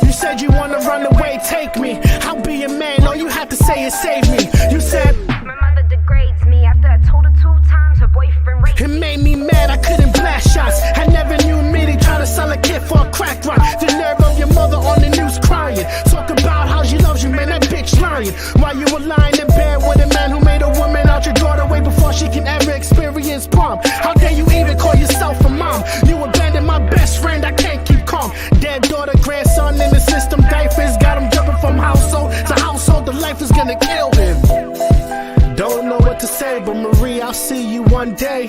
You said you wanna run away, take me. I'll be a man, all you have to say is save me. You said my mother degrades me after I told her 2 times her boyfriend raped me. It made me mad, I couldn't blast shots. I never knew Mitty trying to sell a kid for a crack rock. The nerve of your mother on the news crying. Talk about how she loves you, man, that bitch lying. While you were lying in bed with a man who made a woman out your daughter way before she can ever experience prom. How dare you even call yourself a mom? You abandoned my best friend, I can't keep calm. Dead daughter, grandson in the system, diapers got him jumping from household to household. The life is gonna kill him. Don't know what to say, but Marie, I'll see you one day.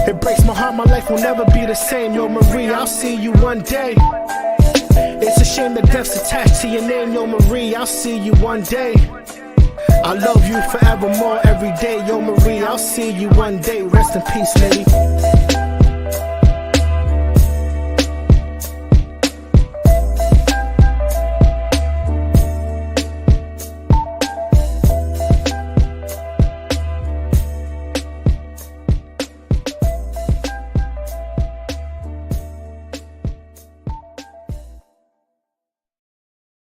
It breaks my heart, my life will never be the same. Yo, Marie, I'll see you one day. It's a shame that death's attached to your name. Yo, Marie, I'll see you one day. I love you forevermore every day. Yo, Marie, I'll see you one day. Rest in peace, lady.